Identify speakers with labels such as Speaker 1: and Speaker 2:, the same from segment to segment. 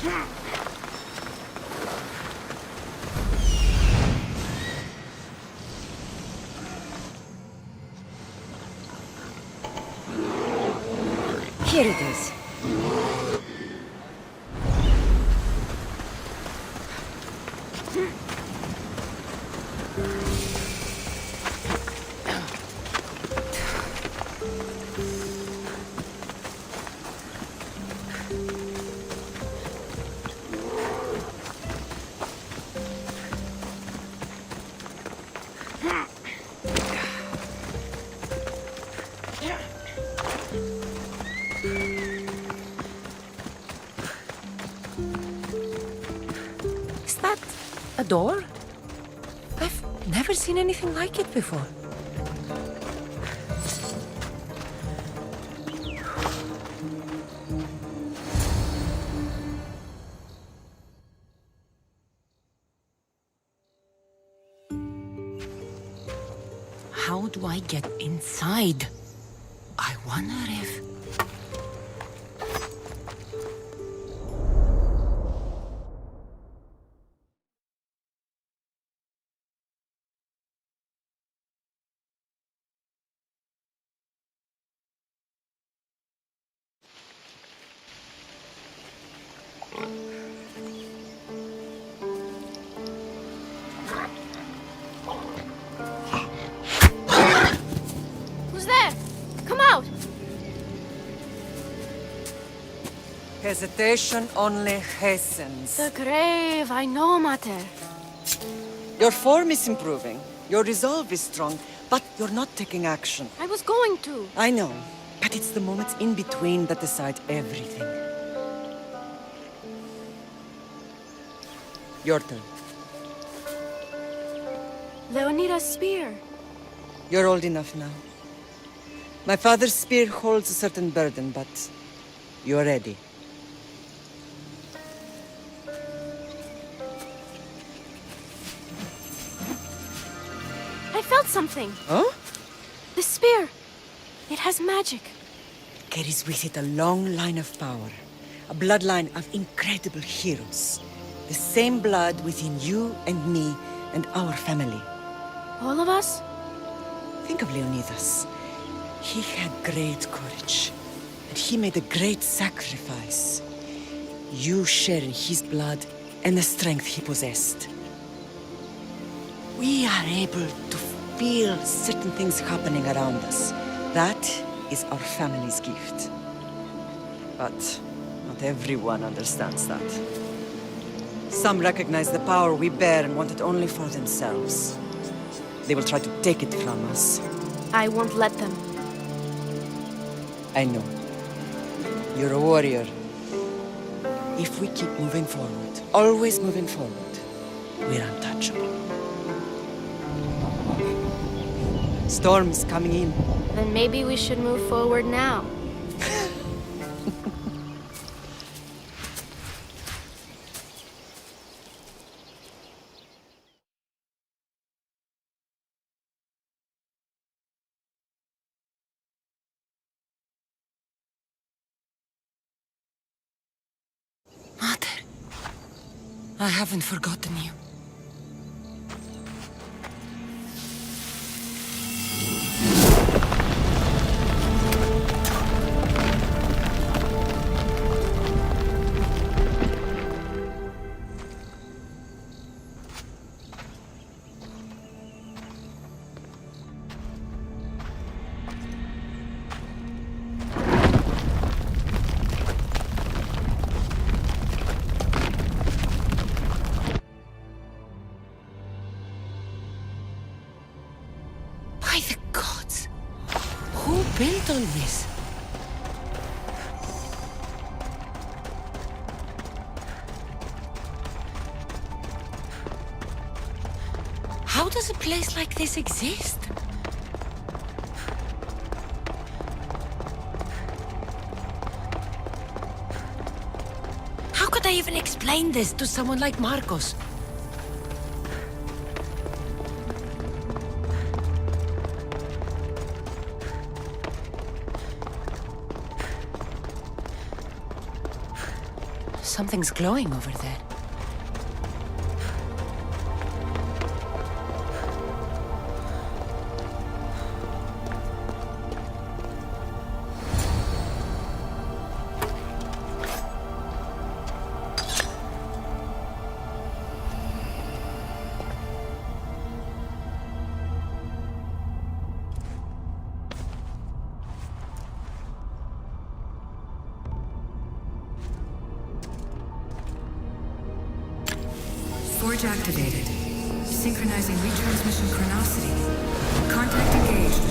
Speaker 1: Here it is. Is that a door? I've never seen anything like it before. How do I get inside? I wonder if...
Speaker 2: Who's there? Come out!
Speaker 1: Hesitation only hastens.
Speaker 2: The grave, I know, Mater.
Speaker 1: Your form is improving. Your resolve is strong, but you're not taking action.
Speaker 2: I was going to.
Speaker 1: I know, but it's the moments in between that decide everything. Your turn.
Speaker 2: Leonida's spear.
Speaker 1: You're old enough now. My father's spear holds a certain burden, but you're ready.
Speaker 2: I felt something.
Speaker 1: Huh?
Speaker 2: The spear. It has magic.
Speaker 1: Carries with it a long line of power. A bloodline of incredible heroes. The same blood within you and me and our family.
Speaker 2: All of us?
Speaker 1: Think of Leonidas. He had great courage, and he made a great sacrifice. You share in his blood and the strength he possessed. We are able to feel certain things happening around us. That is our family's gift. But not everyone understands that. Some recognize the power we bear and want it only for themselves. They will try to take it from us.
Speaker 2: I won't let them.
Speaker 1: I know. You're a warrior. If we keep moving forward, always moving forward, we're untouchable. Storm's coming in.
Speaker 2: Then maybe we should move forward now.
Speaker 1: Mother, I haven't forgotten you. By the gods! Who built all this? How does a place like this exist? How could I even explain this to someone like Marcos?
Speaker 3: Something's glowing over there.
Speaker 4: Forge activated. Synchronizing retransmission chronicity. Contact engaged.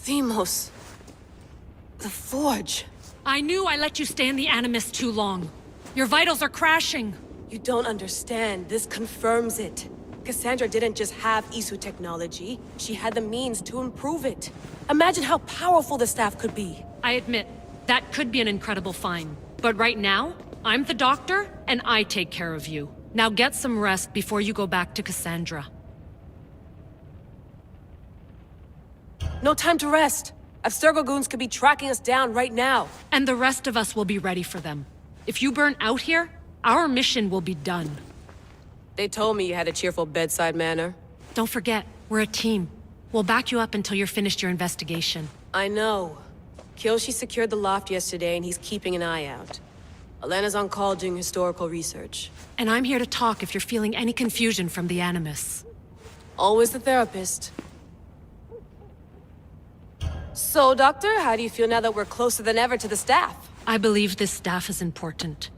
Speaker 5: Themos. The Forge.
Speaker 6: I knew I let you stay in the Animus too long. Your vitals are crashing.
Speaker 5: You don't understand. This confirms it. Cassandra didn't just have Isu technology. She had the means to improve it. Imagine how powerful the staff could be.
Speaker 6: I admit, that could be an incredible find. But right now, I'm the doctor, and I take care of you. Now get some rest before you go back to Cassandra.
Speaker 5: No time to rest. Abstergo goons could be tracking us down right now.
Speaker 6: And the rest of us will be ready for them. If you burn out here, our mission will be done.
Speaker 5: They told me you had a cheerful bedside manner.
Speaker 6: Don't forget, we're a team. We'll back you up until you're finished your investigation.
Speaker 5: I know. Kyoshi secured the loft yesterday and he's keeping an eye out. Elena's on call doing historical research.
Speaker 6: And I'm here to talk if you're feeling any confusion from the Animus.
Speaker 5: Always the therapist. So, Doctor, how do you feel now that we're closer than ever to the staff?
Speaker 6: I believe this staff is important.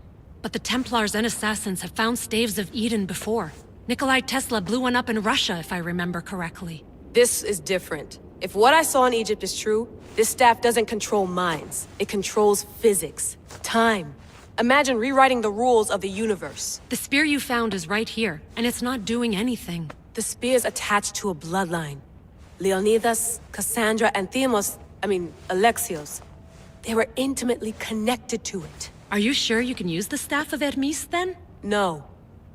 Speaker 6: But the Templars and Assassins have found staves of Eden before. Nikolai Tesla blew one up in Russia, if I remember correctly.
Speaker 5: This is different. If what I saw in Egypt is true, this staff doesn't control minds. It controls physics, time. Imagine rewriting the rules of the universe.
Speaker 6: The spear you found is right here, and it's not doing anything.
Speaker 5: The spear's attached to a bloodline. Leonidas, Cassandra, and Alexios. They were intimately connected to it.
Speaker 6: Are you sure you can use the Staff of Hermes, then?
Speaker 5: No.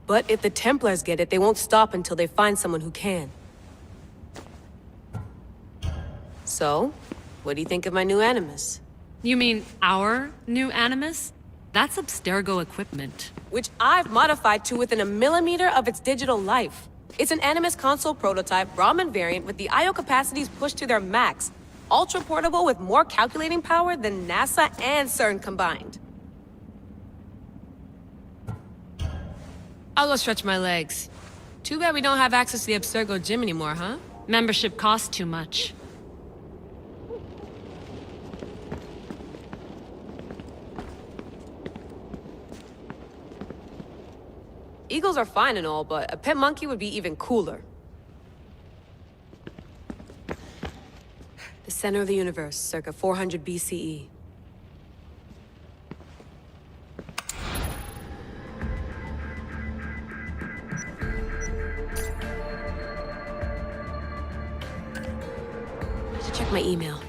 Speaker 5: But if the Templars get it, they won't stop until they find someone who can. So, what do you think of my new Animus?
Speaker 6: You mean our new Animus? That's Abstergo equipment.
Speaker 5: Which I've modified to within a millimeter of its digital life. It's an Animus console prototype Raman variant with the I/O capacities pushed to their max. Ultra portable with more calculating power than NASA and CERN combined. I'll go stretch my legs. Too bad we don't have access to the Abstergo gym anymore, huh?
Speaker 6: Membership costs too much.
Speaker 5: Eagles are fine and all, but a pet monkey would be even cooler. The center of the universe, circa 400 BCE. I should check my email.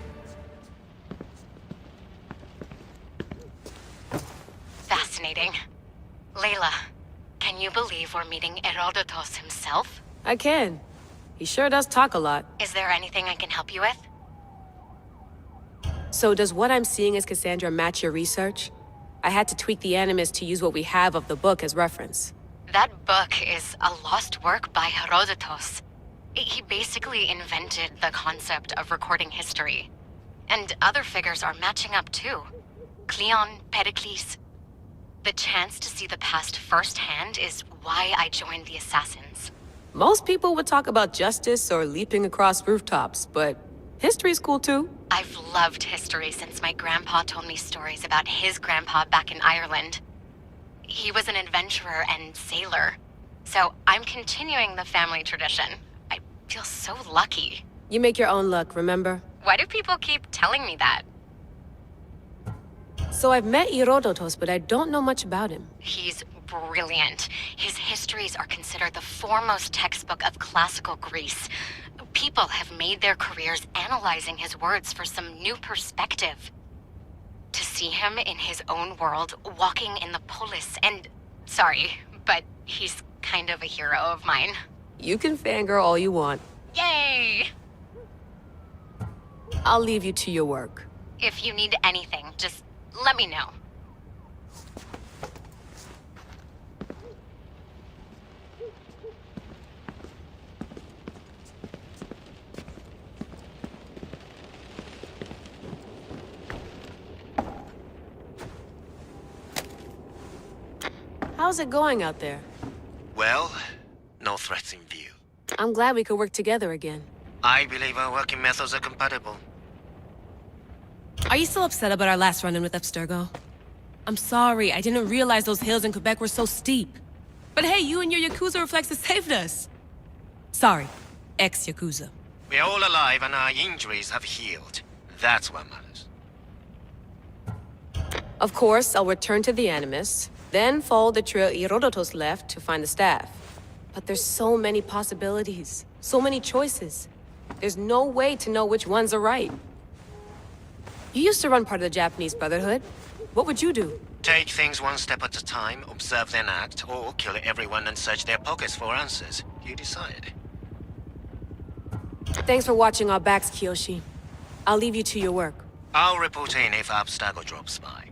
Speaker 7: Fascinating. Layla, can you believe we're meeting Herodotus himself?
Speaker 5: I can. He sure does talk a lot.
Speaker 7: Is there anything I can help you with?
Speaker 5: So does what I'm seeing as Cassandra match your research? I had to tweak the Animus to use what we have of the book as reference.
Speaker 7: That book is a lost work by Herodotus. He basically invented the concept of recording history. And other figures are matching up too. Cleon, Pericles. The chance to see the past firsthand is why I joined the Assassins.
Speaker 5: Most people would talk about justice or leaping across rooftops, but History's cool too.
Speaker 7: I've loved history since my grandpa told me stories about his grandpa back in Ireland. He was an adventurer and sailor, so I'm continuing the family tradition. I feel so lucky.
Speaker 5: You make your own luck, remember?
Speaker 7: Why do people keep telling me that?
Speaker 5: So I've met Herodotus, but I don't know much about him.
Speaker 7: He's brilliant. His histories are considered the foremost textbook of classical Greece. People have made their careers analyzing his words for some new perspective. To see him in his own world, walking in the polis, and... Sorry, but he's kind of a hero of mine.
Speaker 5: You can fangirl all you want.
Speaker 7: Yay!
Speaker 5: I'll leave you to your work.
Speaker 7: If you need anything, just let me know.
Speaker 5: How's it going out there?
Speaker 3: Well, no threats in view.
Speaker 5: I'm glad we could work together again.
Speaker 3: I believe our working methods are compatible.
Speaker 5: Are you still upset about our last run-in with Abstergo? I'm sorry, I didn't realize those hills in Quebec were so steep. But hey, you and your Yakuza reflexes saved us. Sorry, ex-Yakuza.
Speaker 3: We're all alive and our injuries have healed. That's what matters.
Speaker 5: Of course, I'll return to the Animus, then follow the trail Herodotus left to find the staff. But there's so many possibilities, so many choices. There's no way to know which ones are right. You used to run part of the Japanese Brotherhood. What would you do?
Speaker 3: Take things one step at a time, observe then act, or kill everyone and search their pockets for answers. You decide.
Speaker 5: Thanks for watching our backs, Kiyoshi. I'll leave you to your work.
Speaker 3: I'll report in if Abstergo drops by.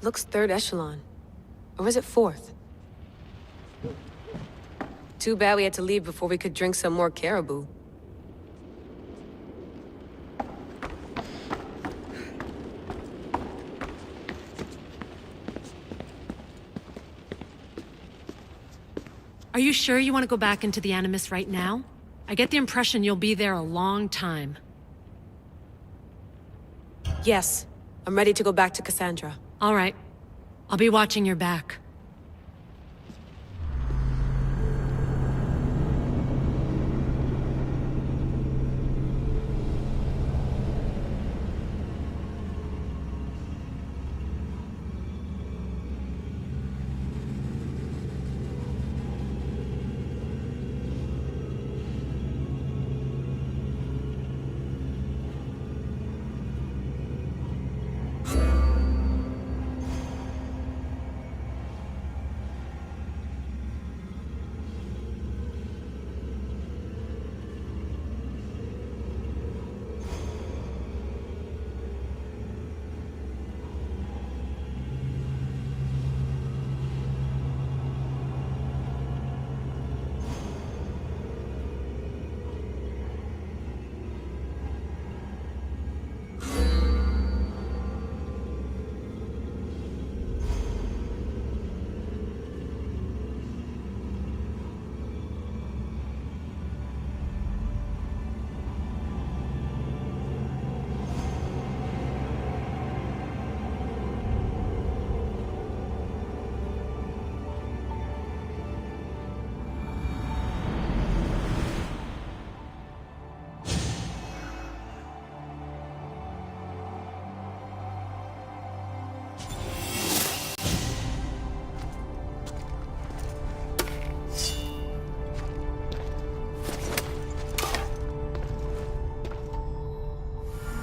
Speaker 5: Looks third echelon. Or is it fourth? Too bad we had to leave before we could drink some more caribou.
Speaker 6: Are you sure you want to go back into the Animus right now? I get the impression you'll be there a long time.
Speaker 5: Yes, I'm ready to go back to Cassandra.
Speaker 6: All right. I'll be watching your back.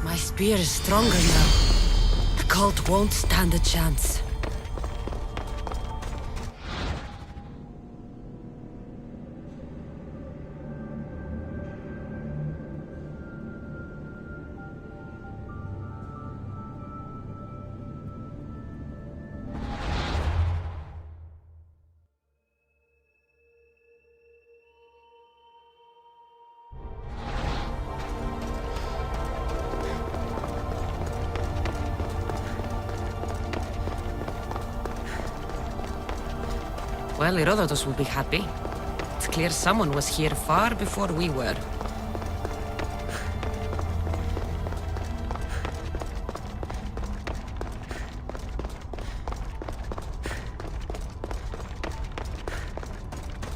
Speaker 8: My spear is stronger now. The cult won't stand a chance. Well, Herodotus will be happy. It's clear someone was here far before we were.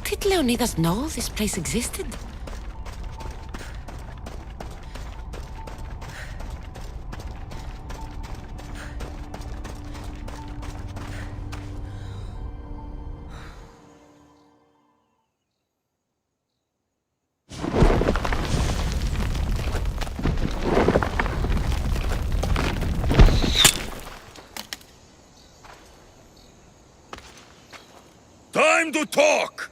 Speaker 8: Did Leonidas know this place existed?
Speaker 9: Time to talk!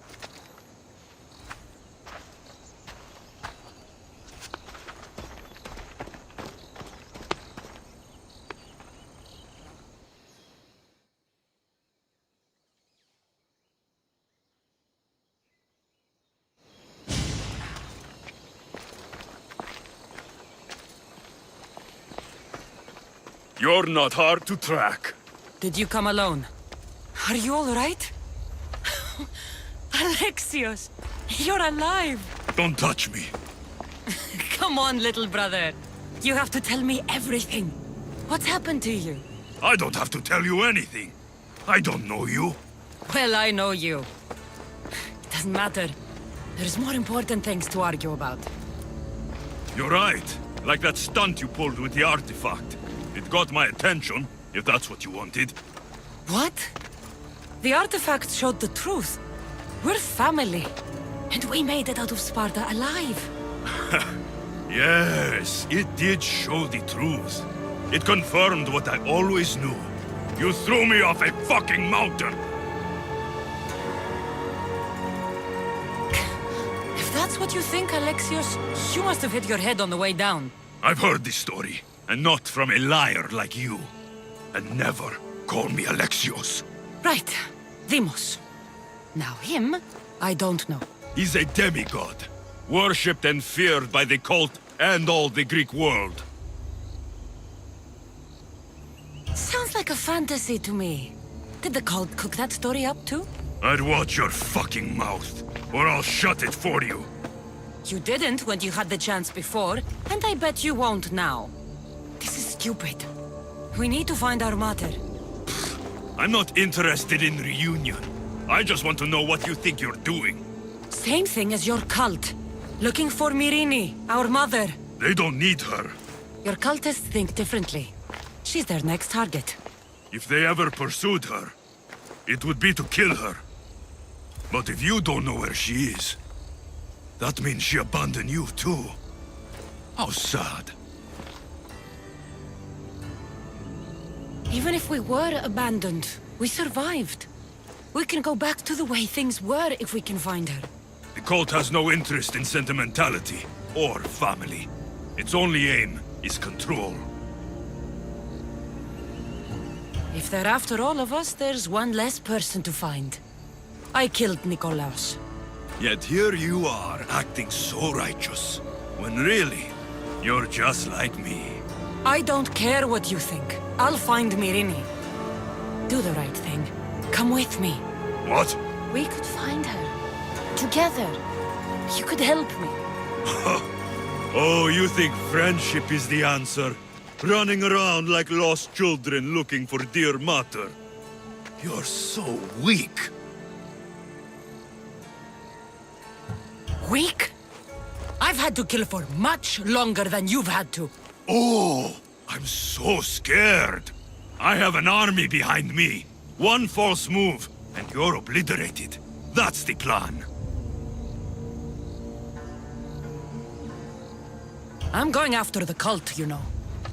Speaker 9: You're not hard to track.
Speaker 8: Did you come alone? Are you all right? Alexios, you're alive!
Speaker 9: Don't touch me.
Speaker 8: Come on, little brother. You have to tell me everything. What's happened to you?
Speaker 9: I don't have to tell you anything. I don't know you.
Speaker 8: Well, I know you. It doesn't matter. There's more important things to argue about.
Speaker 9: You're right. Like that stunt you pulled with the artifact. It got my attention, if that's what you wanted.
Speaker 8: What? The artifact showed the truth. We're family. And we made it out of Sparta alive.
Speaker 9: Yes, it did show the truth. It confirmed what I always knew. You threw me off a fucking mountain!
Speaker 8: If that's what you think, Alexios, you must have hit your head on the way down.
Speaker 9: I've heard this story, and not from a liar like you. And never call me Alexios.
Speaker 8: Right. Demos. Now him, I don't know.
Speaker 9: He's a demigod, worshipped and feared by the cult and all the Greek world.
Speaker 8: Sounds like a fantasy to me. Did the cult cook that story up too?
Speaker 9: I'd watch your fucking mouth, or I'll shut it for you.
Speaker 8: You didn't when you had the chance before, and I bet you won't now. This is stupid. We need to find our mother.
Speaker 9: I'm not interested in reunion. I just want to know what you think you're doing.
Speaker 8: Same thing as your cult. Looking for Myrine, our mother.
Speaker 9: They don't need her.
Speaker 8: Your cultists think differently. She's their next target.
Speaker 9: If they ever pursued her, it would be to kill her. But if you don't know where she is, that means she abandoned you too. How sad.
Speaker 8: Even if we were abandoned, we survived. We can go back to the way things were if we can find her.
Speaker 9: The cult has no interest in sentimentality or family. Its only aim is control.
Speaker 8: If they're after all of us, there's one less person to find. I killed Nikolaos.
Speaker 9: Yet here you are, acting so righteous, when really, you're just like me.
Speaker 8: I don't care what you think. I'll find Myrine. Do the right thing. Come with me.
Speaker 9: What?
Speaker 8: We could find her. Together. You could help me.
Speaker 9: Oh, you think friendship is the answer? Running around like lost children looking for dear mother. You're so weak.
Speaker 8: Weak? I've had to kill for much longer than you've had to.
Speaker 9: Oh, I'm so scared. I have an army behind me. One false move, and you're obliterated. That's the plan.
Speaker 8: I'm going after the cult, you know.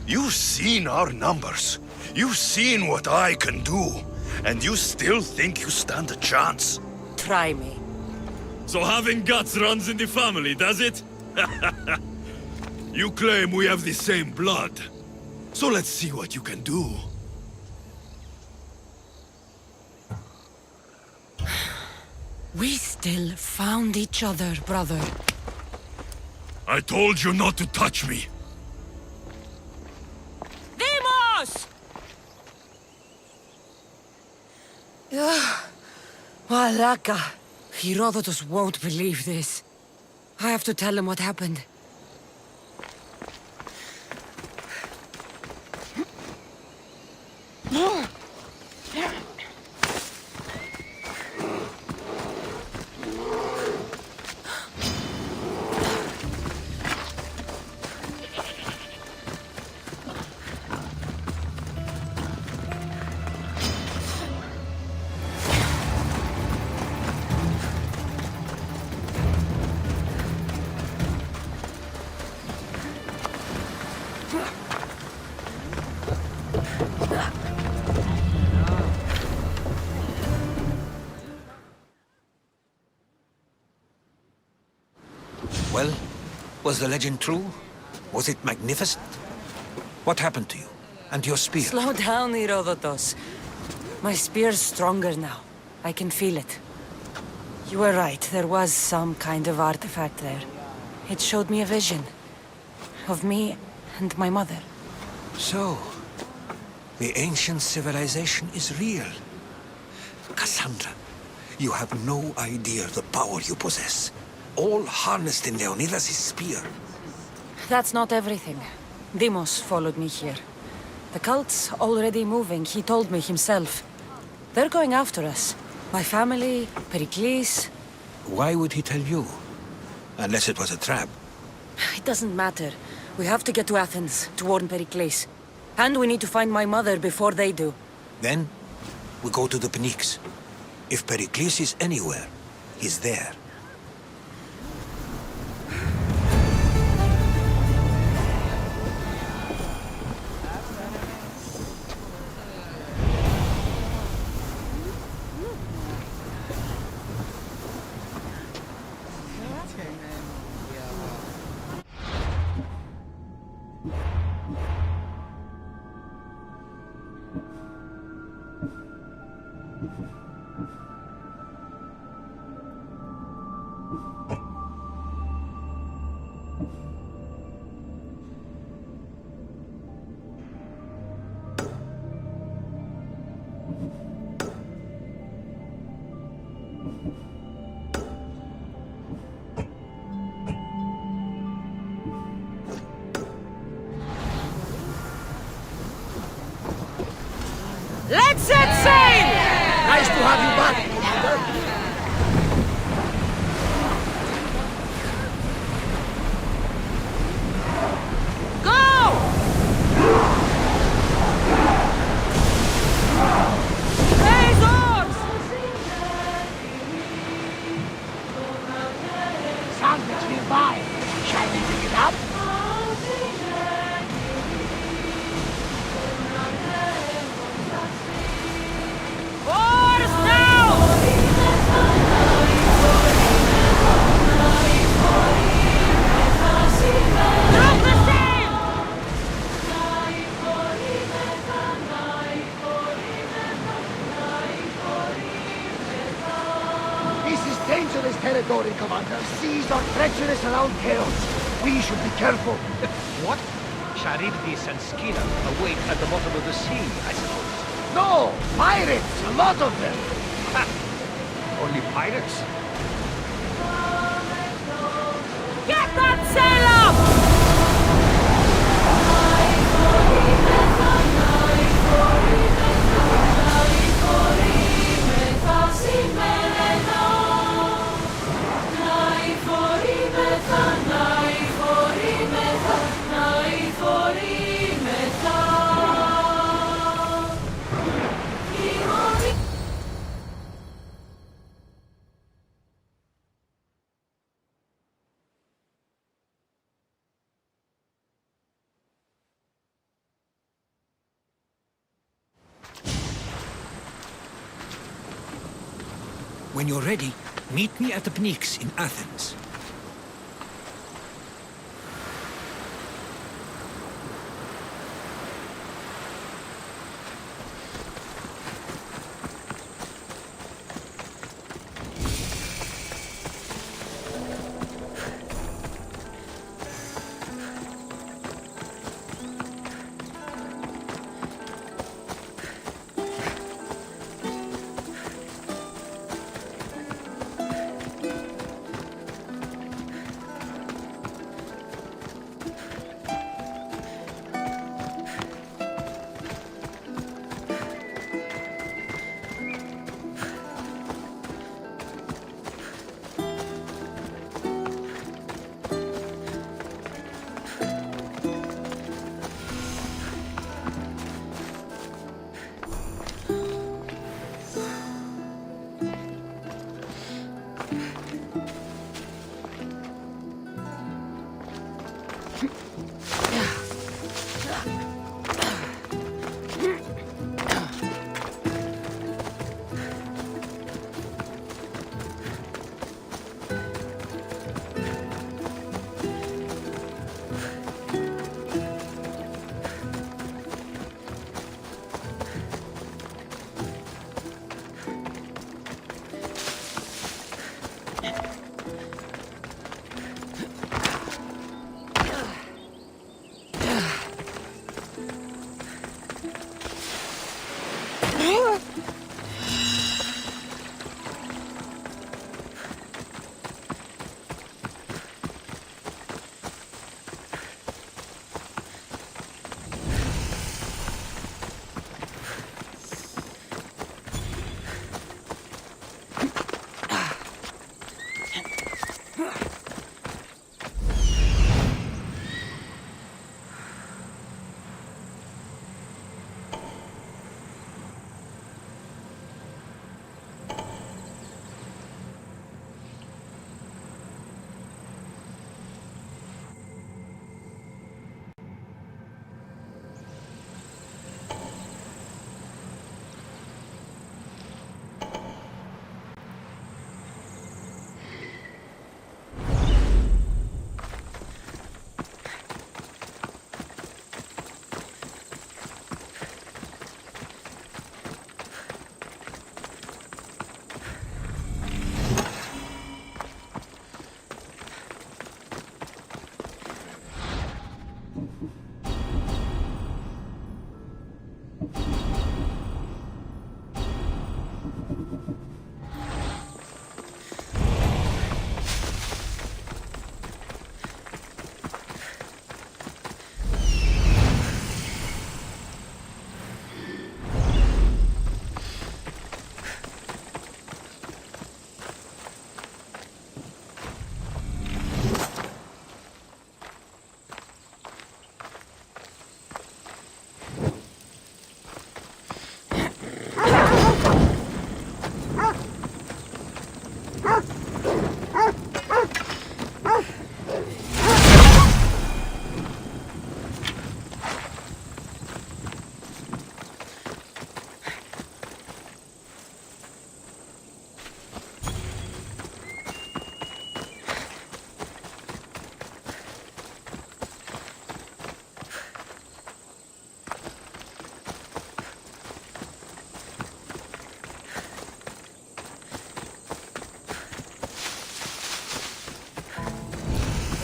Speaker 9: You've seen our numbers. You've seen what I can do. And you still think you stand a chance?
Speaker 8: Try me.
Speaker 9: So having guts runs in the family, does it? You claim we have the same blood. So let's see what you can do.
Speaker 8: We still found each other, brother.
Speaker 9: I told you not to touch me.
Speaker 8: Demos! Malaka! Herodotus won't believe this. I have to tell him what happened.
Speaker 10: Well, was the legend true? Was it magnificent? What happened to you? And your spear?
Speaker 8: Slow down, Herodotus. My spear's stronger now. I can feel it. You were right, there was some kind of artifact there. It showed me a vision. Of me and my mother.
Speaker 10: So, the ancient civilization is real. Cassandra, you have no idea the power you possess. All harnessed in Leonidas' spear.
Speaker 8: That's not everything. Deimos followed me here. The cult's already moving, he told me himself. They're going after us. My family, Pericles.
Speaker 10: Why would he tell you? Unless it was a trap.
Speaker 8: It doesn't matter. We have to get to Athens, to warn Pericles. And we need to find my mother before they do.
Speaker 10: Then, we go to the Pnyx. If Pericles is anywhere, he's there.
Speaker 8: Let's set sail!
Speaker 11: Nice to have you back, Commander. Sandwich nearby. Shall we pick it up? Dangerous territory, Commander. Seas are treacherous around Chaos. We should be careful.
Speaker 12: What? Charybdis and Scylla await at the bottom of the sea, I suppose.
Speaker 11: No! Pirates! A lot of them!
Speaker 12: Ha! Only pirates?
Speaker 8: Get that sail up!
Speaker 10: When you're ready, meet me at the Pnyx in Athens.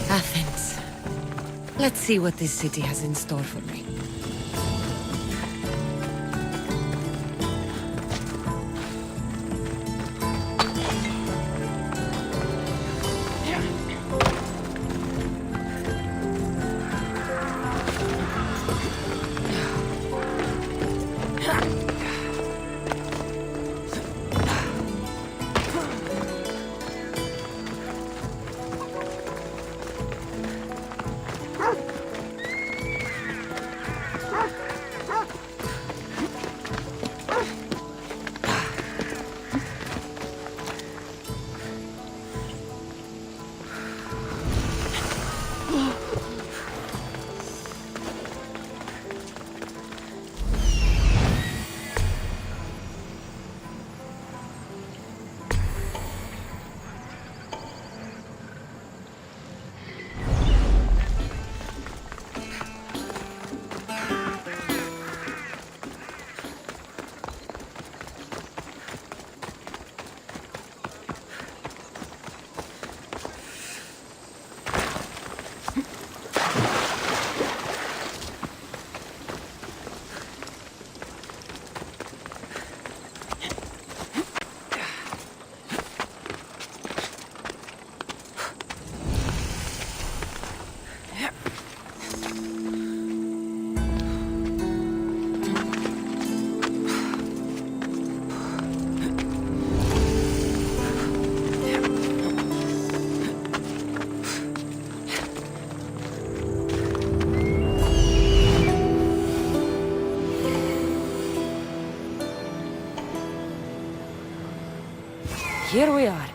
Speaker 8: Athens. Let's see what this city has in store for me. Here we are.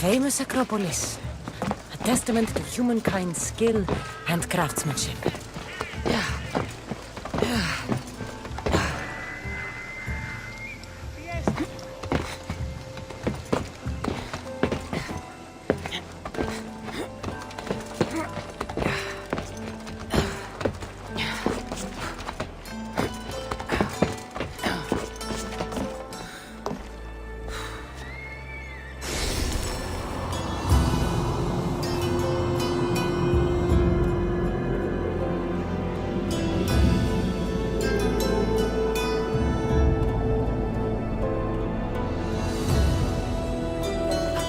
Speaker 8: famous Acropolis. A testament to humankind's skill and craftsmanship.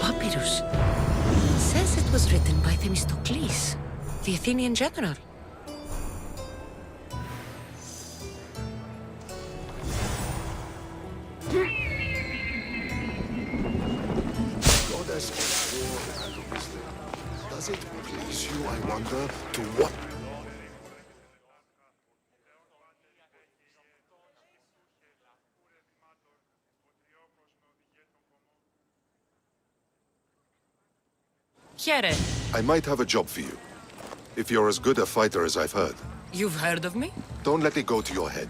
Speaker 8: Papyrus. Says it was written by Themistocles, the Athenian general.
Speaker 11: Goddess of war and wisdom. Does it please you, I wonder, to what?
Speaker 8: Here.
Speaker 13: I might have a job for you. If you're as good a fighter as I've heard.
Speaker 8: You've heard of me?
Speaker 13: Don't let it go to your head.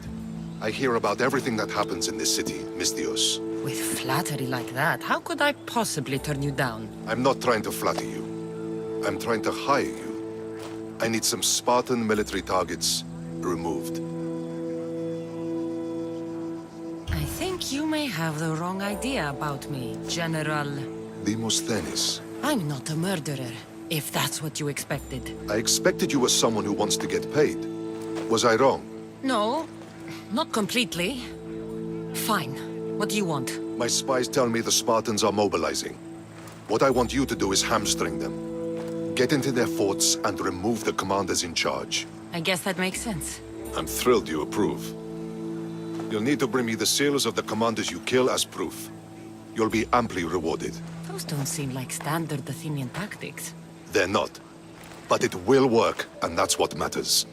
Speaker 13: I hear about everything that happens in this city, Misthios.
Speaker 8: With flattery like that, how could I possibly turn you down?
Speaker 13: I'm not trying to flatter you. I'm trying to hire you. I need some Spartan military targets removed.
Speaker 8: I think you may have the wrong idea about me, General.
Speaker 13: Demosthenes.
Speaker 8: I'm not a murderer, if that's what you expected.
Speaker 13: I expected you were someone who wants to get paid. Was I wrong?
Speaker 8: No, not completely. Fine. What do you want?
Speaker 13: My spies tell me the Spartans are mobilizing. What I want you to do is hamstring them. Get into their forts and remove the commanders in charge.
Speaker 8: I guess that makes sense.
Speaker 13: I'm thrilled you approve. You'll need to bring me the seals of the commanders you kill as proof. You'll be amply rewarded.
Speaker 8: Those don't seem like standard Athenian tactics.
Speaker 13: They're not. But it will work, and that's what matters.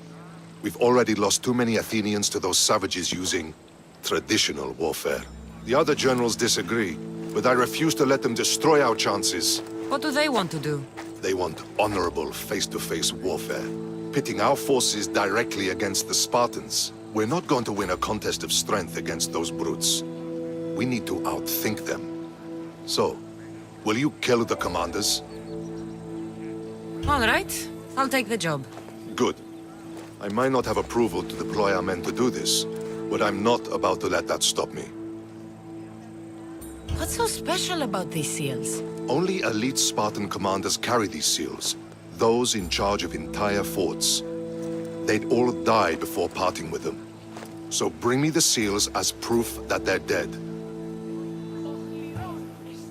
Speaker 13: We've already lost too many Athenians to those savages using traditional warfare. The other generals disagree, but I refuse to let them destroy our chances.
Speaker 8: What do they want to do?
Speaker 13: They want honorable face-to-face warfare, pitting our forces directly against the Spartans. We're not going to win a contest of strength against those brutes. We need to outthink them. So, will you kill the commanders?
Speaker 8: All right. I'll take the job.
Speaker 13: Good. I might not have approval to deploy our men to do this, but I'm not about to let that stop me.
Speaker 8: What's so special about these seals?
Speaker 13: Only elite Spartan commanders carry these seals, those in charge of entire forts. They'd all die before parting with them. So bring me the seals as proof that they're dead.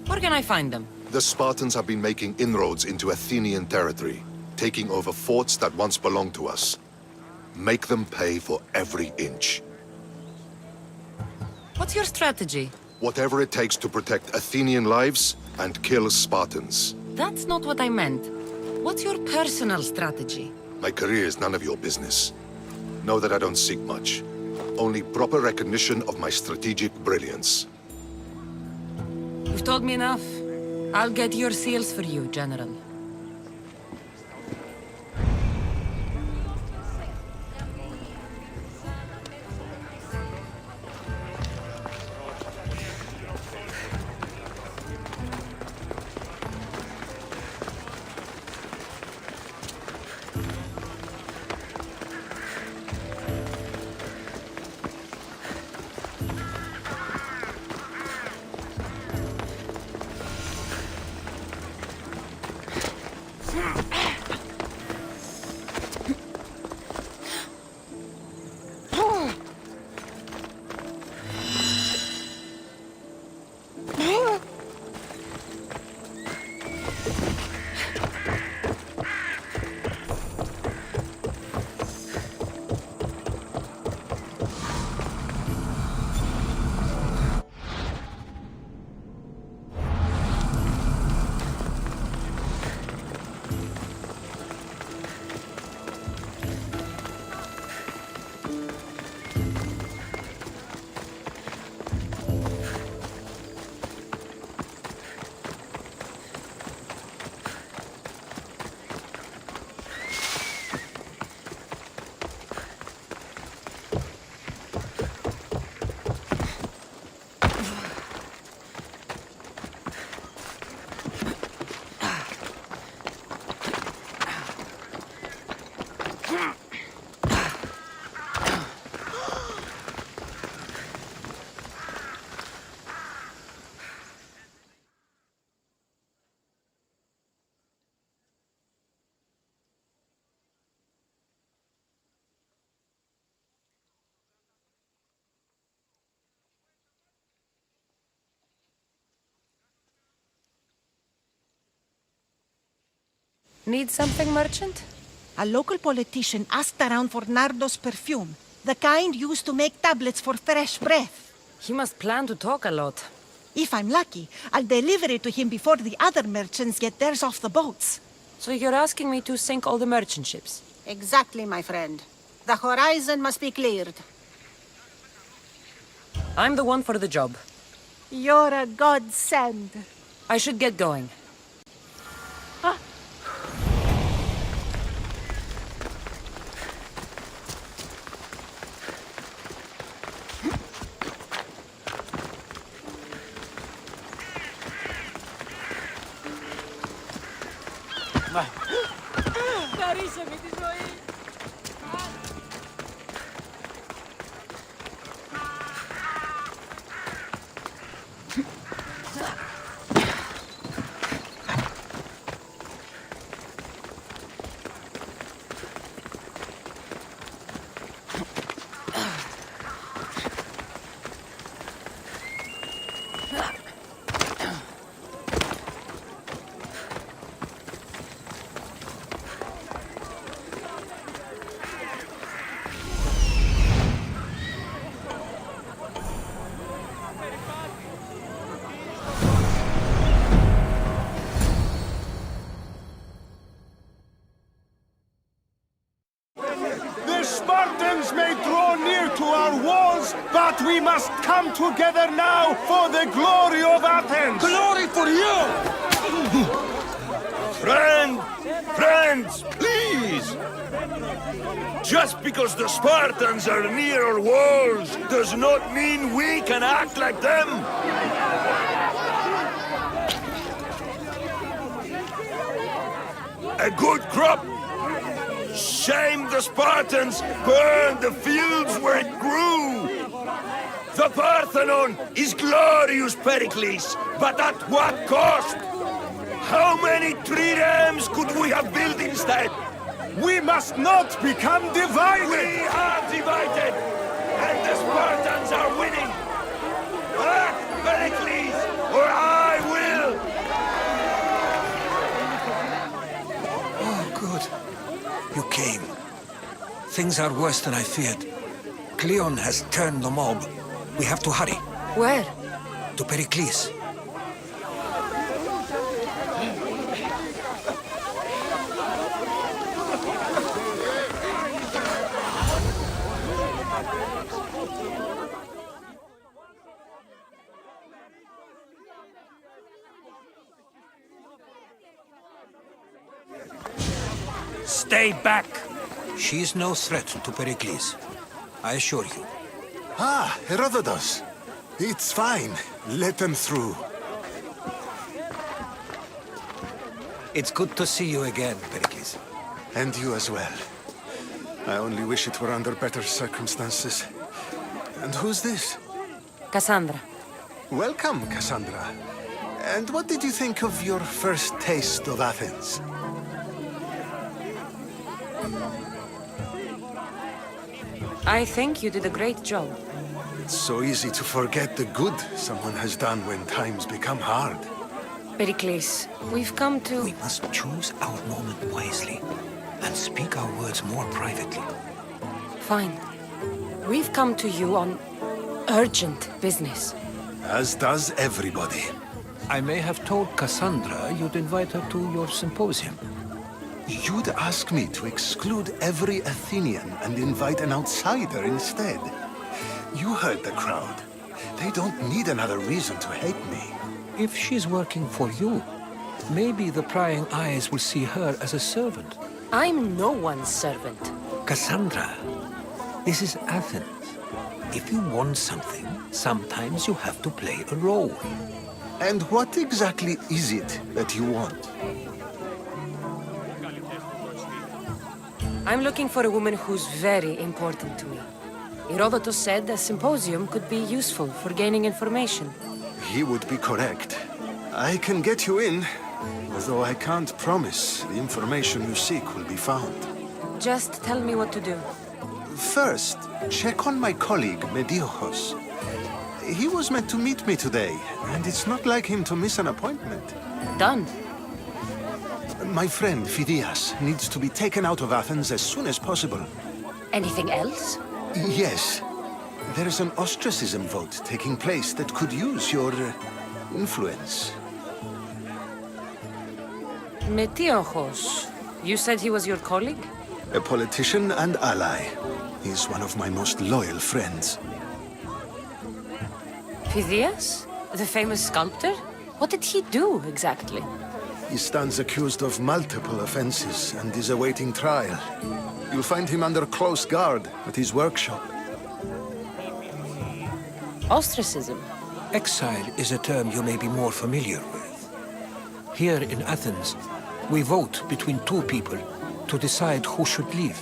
Speaker 8: Where can I find them?
Speaker 13: The Spartans have been making inroads into Athenian territory, taking over forts that once belonged to us. Make them pay for every inch.
Speaker 8: What's your strategy?
Speaker 13: Whatever it takes to protect Athenian lives and kill Spartans.
Speaker 8: That's not what I meant. What's your personal strategy?
Speaker 13: My career is none of your business. Know that I don't seek much. Only proper recognition of my strategic brilliance.
Speaker 8: You've told me enough. I'll get your seals for you, General. Need something, merchant?
Speaker 14: A local politician asked around for Nardo's perfume, the kind used to make tablets for fresh breath.
Speaker 8: He must plan to talk a lot.
Speaker 14: If I'm lucky, I'll deliver it to him before the other merchants get theirs off the boats.
Speaker 8: So you're asking me to sink all the merchant ships?
Speaker 14: Exactly, my friend. The horizon must be cleared.
Speaker 8: I'm the one for the job.
Speaker 14: You're a godsend.
Speaker 8: I should get going.
Speaker 11: The Spartans may draw near to our walls, but we must come together now for the glory of Athens!
Speaker 10: Glory for you!
Speaker 9: Friends, please! Just because the Spartans are near our walls does not mean we can act like them! A good crop! Shame the Spartans burned the fields where it grew! The Parthenon is glorious, Pericles, but at what cost? How many triremes could we have built instead?
Speaker 11: We must not become divided!
Speaker 9: We are divided, and the Spartans are winning! Act, Pericles, or I will!
Speaker 10: Oh, good. You came. Things are worse than I feared. Cleon has turned the mob. We have to hurry.
Speaker 8: Where?
Speaker 10: To Pericles.
Speaker 9: Stay back!
Speaker 10: She's no threat to Pericles. I assure you.
Speaker 13: Ah, Herodotus. It's fine. Let them through.
Speaker 10: It's good to see you again, Pericles.
Speaker 13: And you as well. I only wish it were under better circumstances. And who's this?
Speaker 8: Cassandra.
Speaker 13: Welcome, Cassandra. And what did you think of your first taste of Athens?
Speaker 8: I think you did a great job.
Speaker 13: It's so easy to forget the good someone has done when times become hard.
Speaker 8: Pericles, we've come to...
Speaker 10: We must choose our moment wisely and speak our words more privately.
Speaker 8: Fine. We've come to you on urgent business.
Speaker 13: As does everybody.
Speaker 10: I may have told Cassandra you'd invite her to your symposium.
Speaker 13: You'd ask me to exclude every Athenian and invite an outsider instead. You heard the crowd. They don't need another reason to hate me.
Speaker 10: If she's working for you, maybe the prying eyes will see her as a servant.
Speaker 8: I'm no one's servant.
Speaker 10: Cassandra, this is Athens. If you want something, sometimes you have to play a role.
Speaker 13: And what exactly is it that you want?
Speaker 8: I'm looking for a woman who's very important to me. Herodotus said a symposium could be useful for gaining information.
Speaker 13: He would be correct. I can get you in, although I can't promise the information you seek will be found.
Speaker 8: Just tell me what to do.
Speaker 13: First, check on my colleague, Mediochos. He was meant to meet me today, and it's not like him to miss an appointment.
Speaker 8: Done.
Speaker 11: My friend, Phidias, needs to be taken out of Athens as soon as possible.
Speaker 8: Anything else?
Speaker 11: Yes. There is an ostracism vote taking place that could use your influence.
Speaker 8: Metiochos. You said he was your colleague?
Speaker 11: A politician and ally. He's one of my most loyal friends.
Speaker 8: Phidias? The famous sculptor? What did he do, exactly?
Speaker 11: He stands accused of multiple offenses and is awaiting trial. You'll find him under close guard at his workshop.
Speaker 8: Ostracism?
Speaker 10: Exile is a term you may be more familiar with. Here in Athens, we vote between two people to decide who should leave.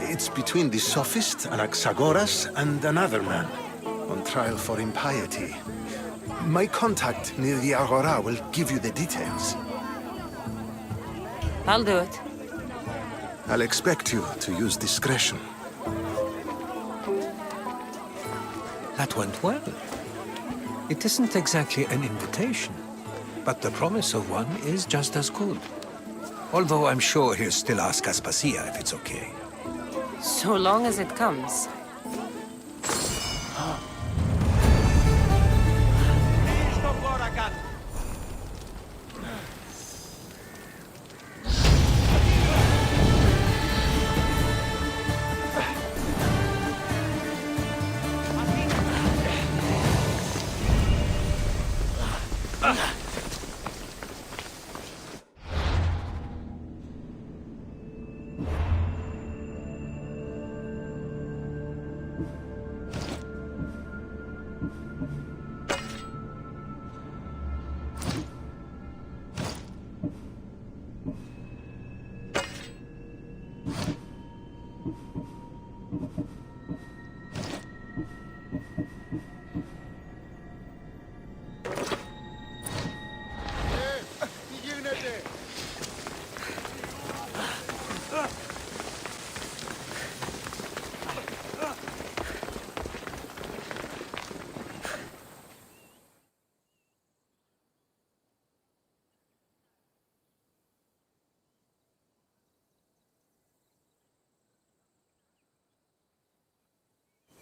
Speaker 11: It's between the sophist Anaxagoras and another man, on trial for impiety. My contact near the Agora will give you the details.
Speaker 8: I'll do it.
Speaker 11: I'll expect you to use discretion.
Speaker 10: That went well. It isn't exactly an invitation, but the promise of one is just as good. Although I'm sure he'll still ask Aspasia if it's okay.
Speaker 8: So long as it comes.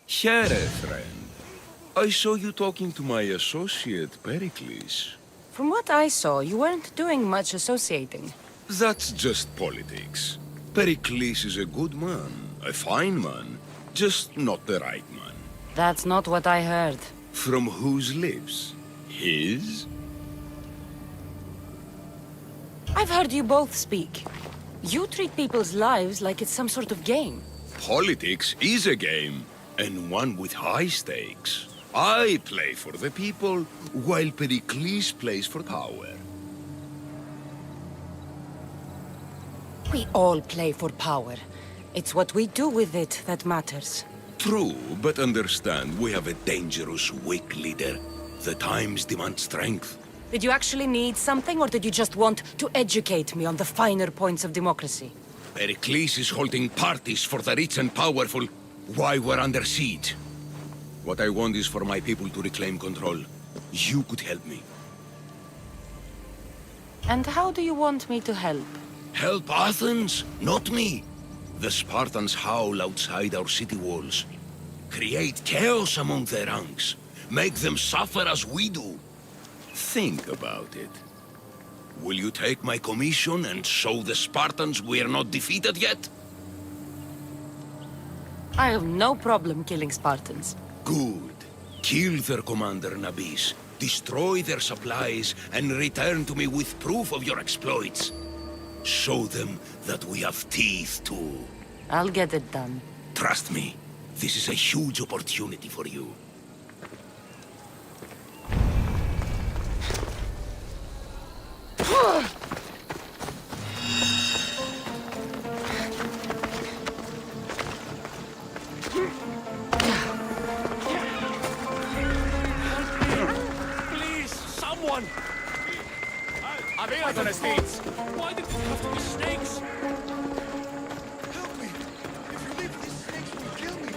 Speaker 15: Here, friend. I saw you talking to my associate, Pericles.
Speaker 8: From what I saw, you weren't doing much associating.
Speaker 15: That's just politics. Pericles is a good man, a fine man, just not the right man.
Speaker 8: That's not what I heard.
Speaker 15: From whose lips? His?
Speaker 8: I've heard you both speak. You treat people's lives like it's some sort of game.
Speaker 15: Politics is a game, and one with high stakes. I play for the people, while Pericles plays for power.
Speaker 8: We all play for power. It's what we do with it that matters.
Speaker 15: True, but understand, we have a dangerous, weak leader. The times demand strength.
Speaker 8: Did you actually need something, or did you just want to educate me on the finer points of democracy?
Speaker 15: Pericles is holding parties for the rich and powerful, while we're under siege. What I want is for my people to reclaim control. You could help me.
Speaker 8: And how do you want me to help?
Speaker 15: Help Athens, not me. The Spartans howl outside our city walls. Create chaos among their ranks. Make them suffer as we do. Think about it. Will you take my commission and show the Spartans we're not defeated yet?
Speaker 8: I have no problem killing Spartans.
Speaker 15: Good. Kill their commander Nabis, destroy their supplies, and return to me with proof of your exploits. Show them that we have teeth too.
Speaker 8: I'll get it done.
Speaker 15: Trust me, this is a huge opportunity for you.
Speaker 16: Please, someone! Arriba, estates! Why did you have to be snakes?
Speaker 11: Help me! If you leave, these snakes will kill me!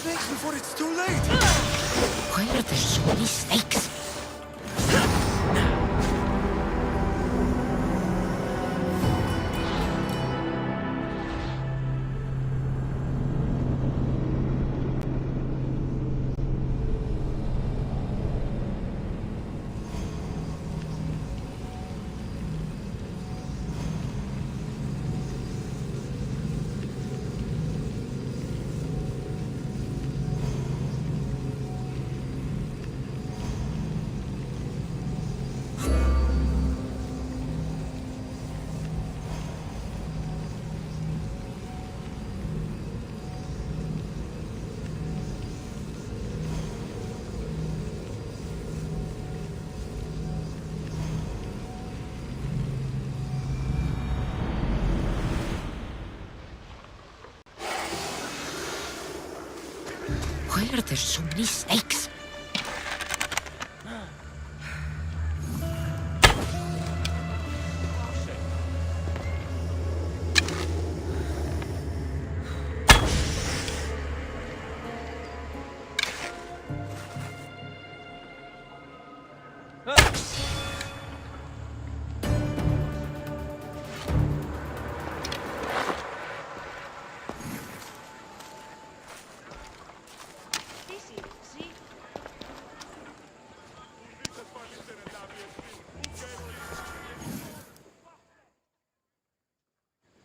Speaker 16: snakes before it's too late!
Speaker 8: Why are there so many snakes? Why are there so many snakes?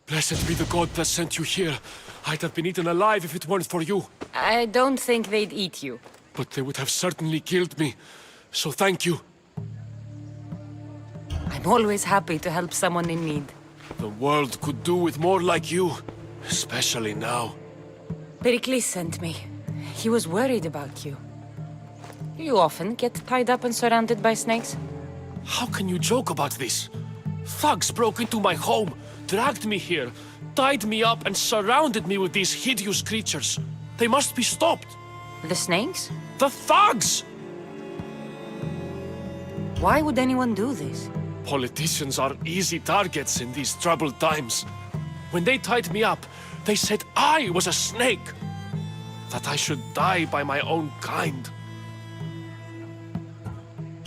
Speaker 16: Blessed be the god that sent you here. I'd have been eaten alive if it weren't for you.
Speaker 8: I don't think they'd eat you.
Speaker 16: But they would have certainly killed me. So thank you.
Speaker 8: I'm always happy to help someone in need.
Speaker 16: The world could do with more like you. Especially now.
Speaker 8: Pericles sent me. He was worried about you. You often get tied up and surrounded by snakes?
Speaker 16: How can you joke about this? Thugs broke into my home, dragged me here, tied me up and surrounded me with these hideous creatures. They must be stopped.
Speaker 8: The snakes?
Speaker 16: The thugs!
Speaker 8: Why would anyone do this?
Speaker 16: Politicians are easy targets in these troubled times. When they tied me up, they said I was a snake. That I should die by my own kind.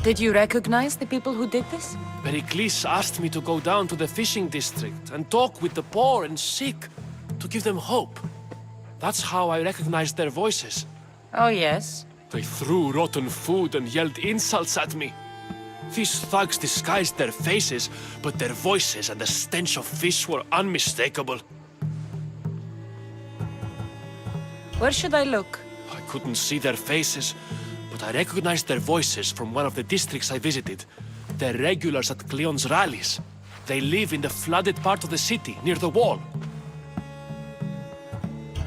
Speaker 8: Did you recognize the people who did this?
Speaker 16: Pericles asked me to go down to the fishing district and talk with the poor and sick, to give them hope. That's how I recognized their voices.
Speaker 8: Oh, yes?
Speaker 16: They threw rotten food and yelled insults at me. These thugs disguised their faces, but their voices and the stench of fish were unmistakable.
Speaker 8: Where should I look?
Speaker 16: I couldn't see their faces, but I recognized their voices from one of the districts I visited. They're regulars at Cleon's rallies. They live in the flooded part of the city, near the wall.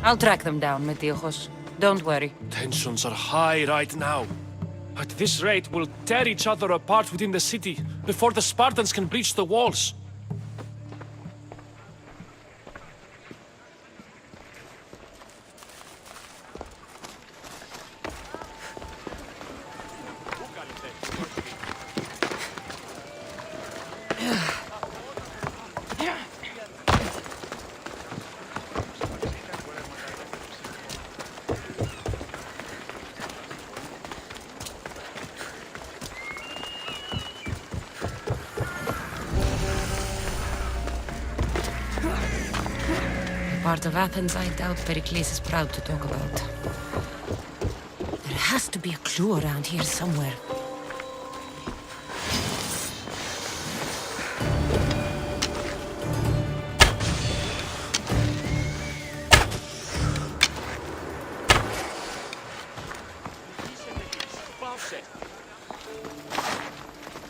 Speaker 8: I'll track them down, Metiochos. Don't worry.
Speaker 16: Tensions are high right now. At this rate, we'll tear each other apart within the city before the Spartans can breach the walls.
Speaker 8: Part of Athens I doubt Pericles is proud to talk about. There has to be a clue around here somewhere.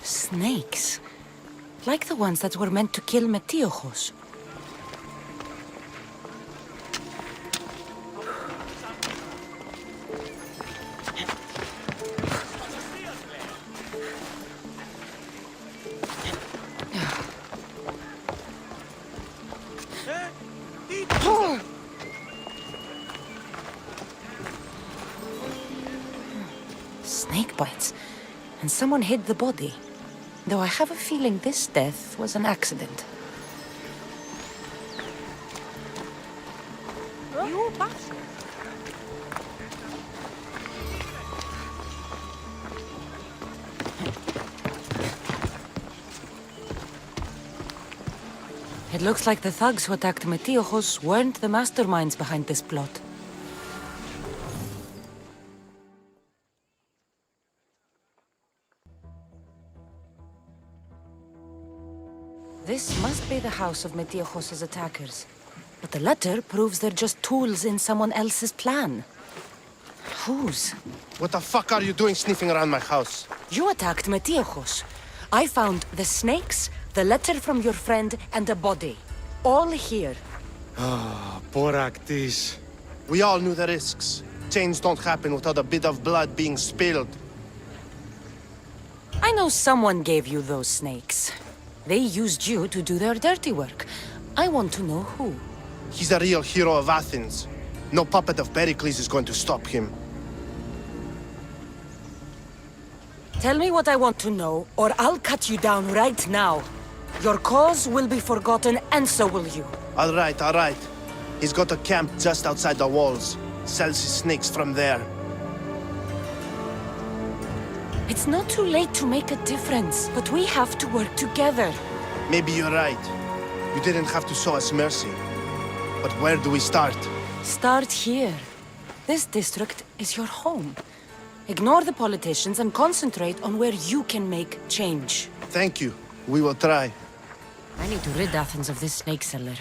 Speaker 8: Snakes. Like the ones that were meant to kill Metiochos. Snake bites. And someone hid the body. Though I have a feeling this death was an accident.
Speaker 14: You bastard!
Speaker 8: It looks like the thugs who attacked Metiojos weren't the masterminds behind this plot. This must be the house of Metiojos' attackers. But the letter proves they're just tools in someone else's plan. Whose?
Speaker 17: What the fuck are you doing sniffing around my house?
Speaker 8: You attacked Metiojos. I found the snakes, the letter from your friend, and a body. All here.
Speaker 17: Ah, Boraktis. We all knew the risks. Change don't happen without a bit of blood being spilled.
Speaker 8: I know someone gave you those snakes. They used you to do their dirty work. I want to know who.
Speaker 17: He's a real hero of Athens. No puppet of Pericles is going to stop him.
Speaker 8: Tell me what I want to know, or I'll cut you down right now. Your cause will be forgotten, and so will you.
Speaker 17: All right, all right. He's got a camp just outside the walls. Sells his snakes from there.
Speaker 8: It's not too late to make a difference, but we have to work together.
Speaker 17: Maybe you're right. You didn't have to show us mercy. But where do we start?
Speaker 8: Start here. This district is your home. Ignore the politicians and concentrate on where you can make change.
Speaker 17: Thank you. We will try.
Speaker 8: I need to rid Athens of this snake seller.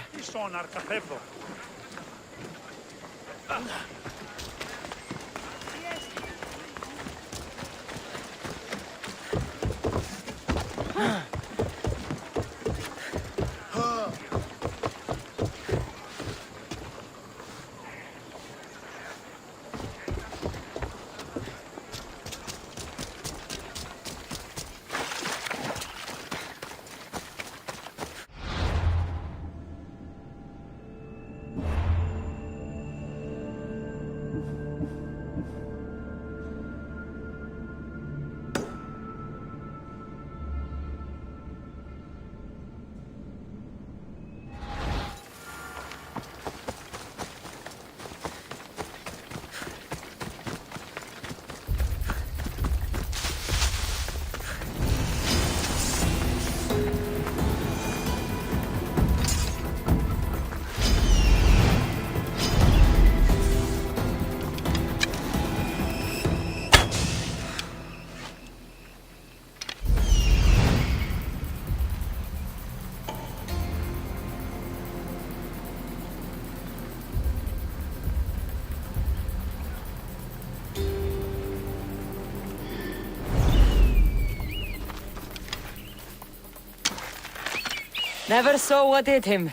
Speaker 8: Never saw what hit him.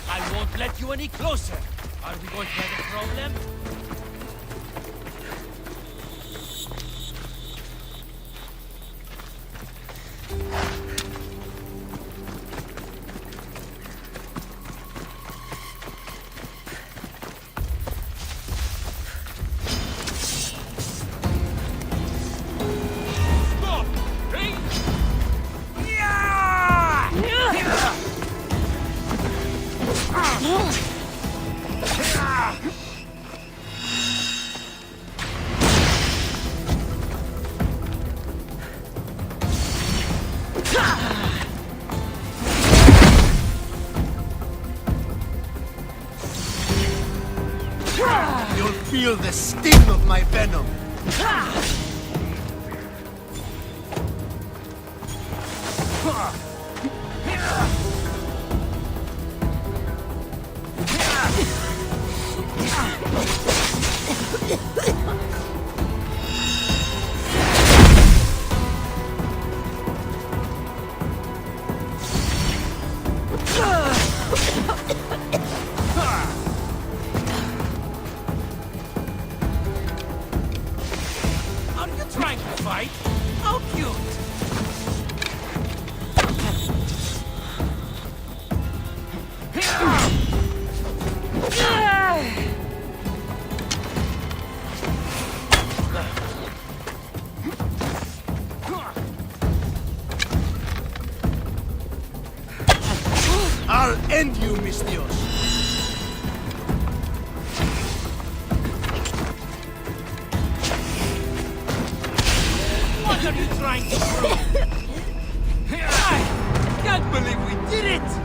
Speaker 18: I won't let you any closer. Are we going to have a problem?
Speaker 17: You'll feel the sting of my venom.
Speaker 18: Are you trying to fight? How cute! I'll end you, mis Dios. What are you trying to prove? I can't believe we did it!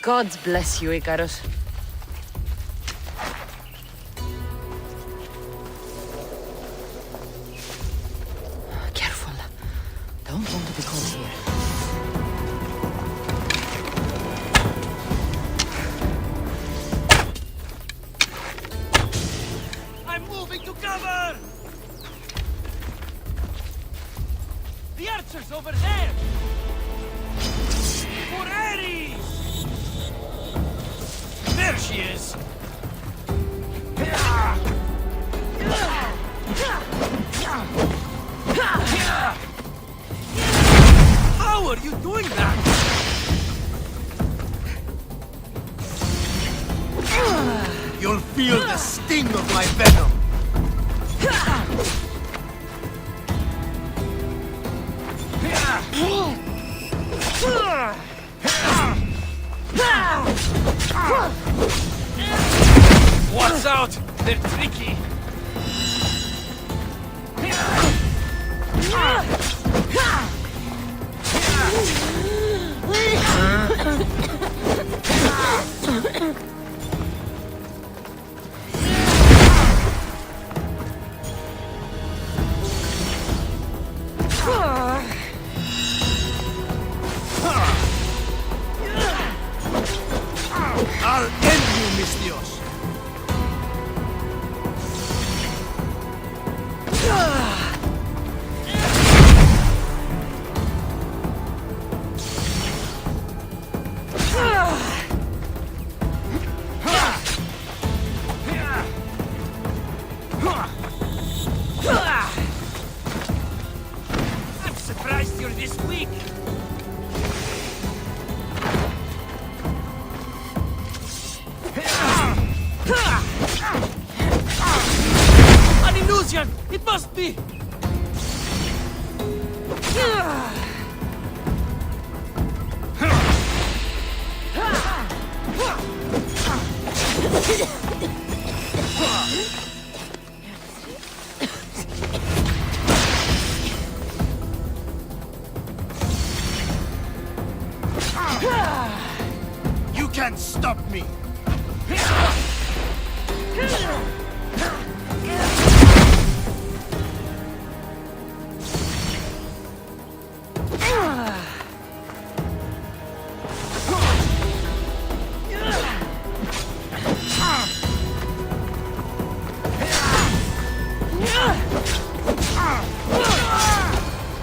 Speaker 8: God bless you, Icarus. Careful. Don't want to be caught here.
Speaker 18: I'm moving to cover! The archer's over there! For Ares! There she is! How are you doing that? You'll feel the sting of my venom! Watch out! They're tricky! I'll end you, mis Dios! I'm surprised you're this weak! An illusion! It must be! You can't stop me!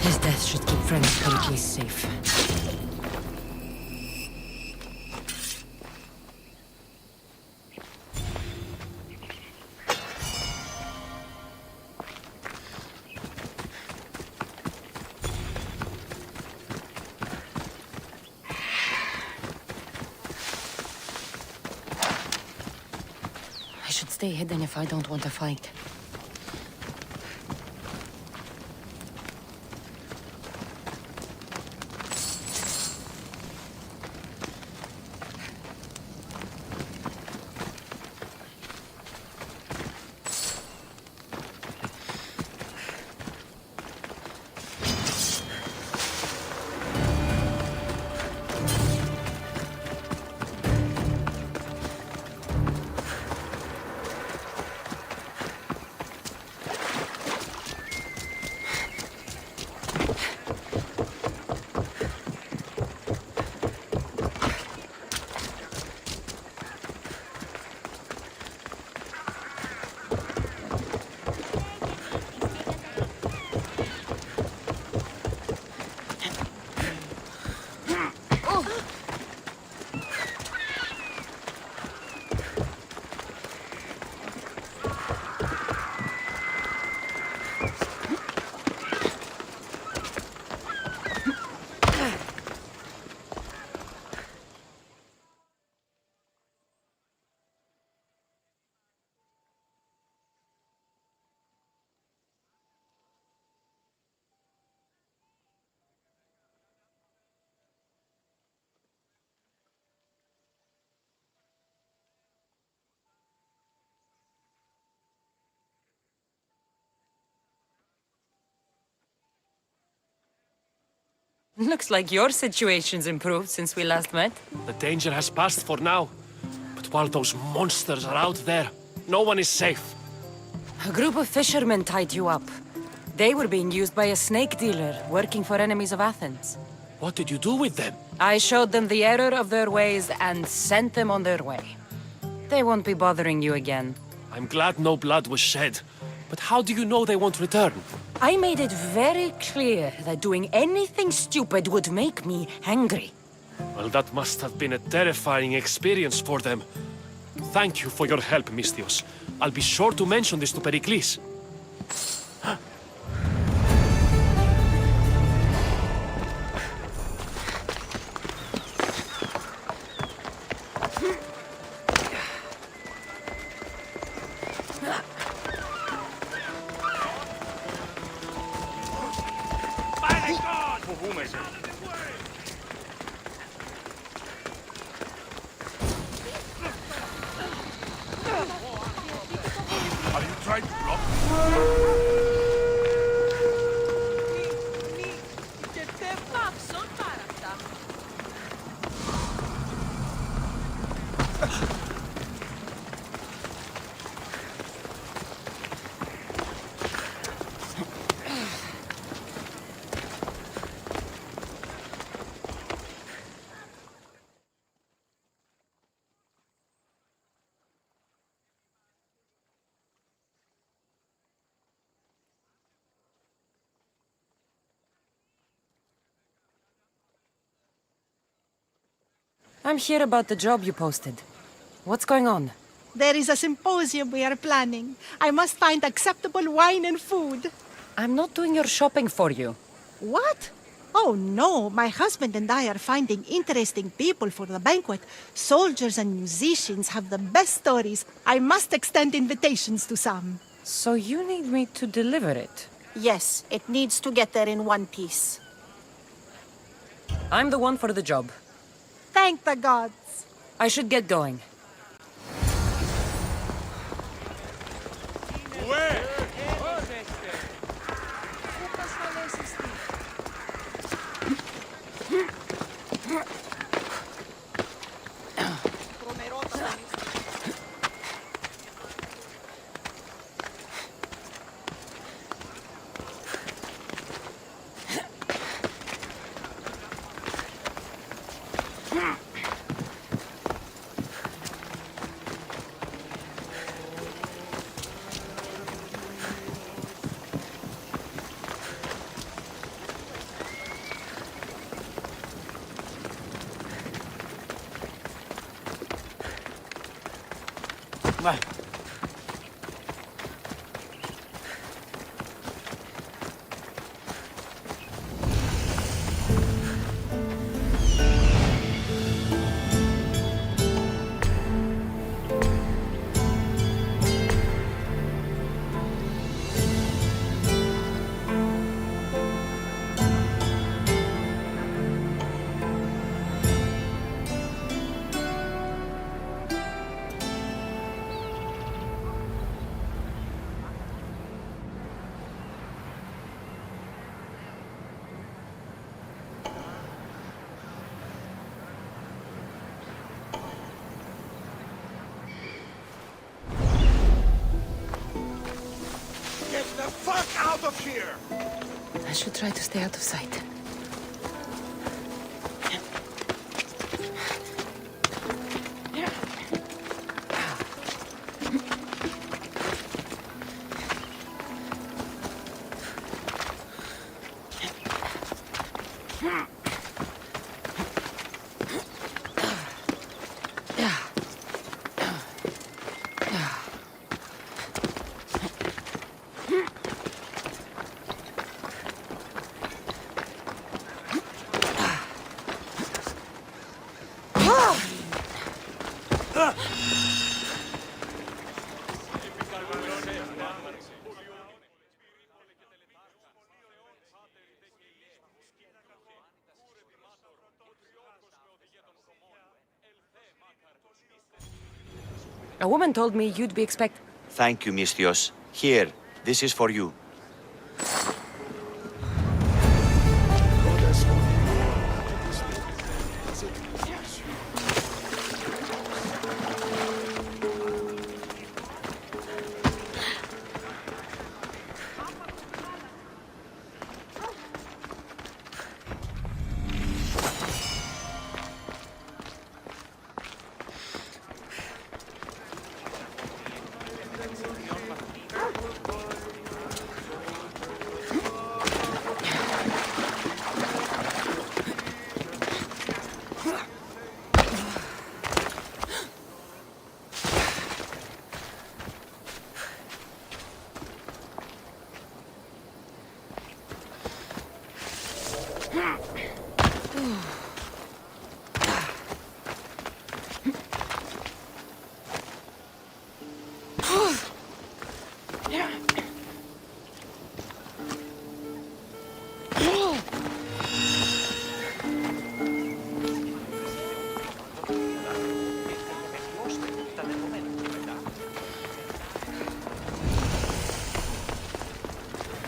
Speaker 8: His death should keep Friends Pericles safe. stay hidden if I don't want to fight. Looks like your situation's improved since we last met.
Speaker 16: The danger has passed for now. But while those monsters are out there, no one is safe.
Speaker 8: A group of fishermen tied you up. They were being used by a snake dealer working for enemies of Athens.
Speaker 16: What did you do with them?
Speaker 8: I showed them the error of their ways and sent them on their way. They won't be bothering you again.
Speaker 16: I'm glad no blood was shed. But how do you know they won't return?
Speaker 8: I made it very clear that doing anything stupid would make me angry.
Speaker 16: Well, that must have been a terrifying experience for them. Thank you for your help, Misthios. I'll be sure to mention this to Pericles.
Speaker 9: Have you tried to block?
Speaker 8: I'm here about the job you posted. What's going on?
Speaker 14: There is a symposium we are planning. I must find acceptable wine and food.
Speaker 8: I'm not doing your shopping for you.
Speaker 14: What? Oh no, my husband and I are finding interesting people for the banquet. Soldiers and musicians have the best stories. I must extend invitations to some.
Speaker 8: So you need me to deliver it?
Speaker 14: Yes, it needs to get there in one piece.
Speaker 8: I'm the one for the job.
Speaker 14: Thank the gods.
Speaker 8: I should get going.
Speaker 18: Vai.
Speaker 17: out of here!
Speaker 8: I should try to stay out of sight. A woman told me you'd be expected.
Speaker 19: Thank you, Mistios. Here, this is for you.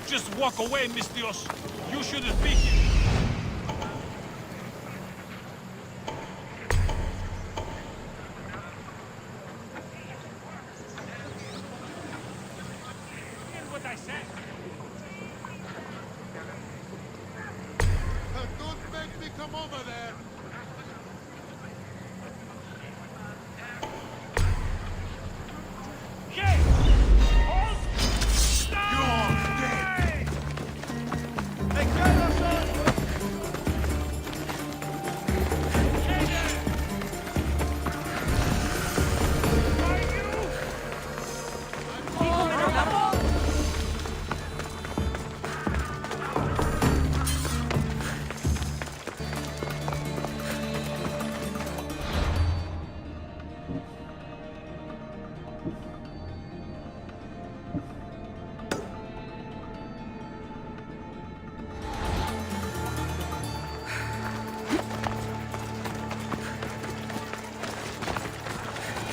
Speaker 18: Just walk away, Mistios. You shouldn't be here. Hear what I said.
Speaker 17: Don't make me come over there!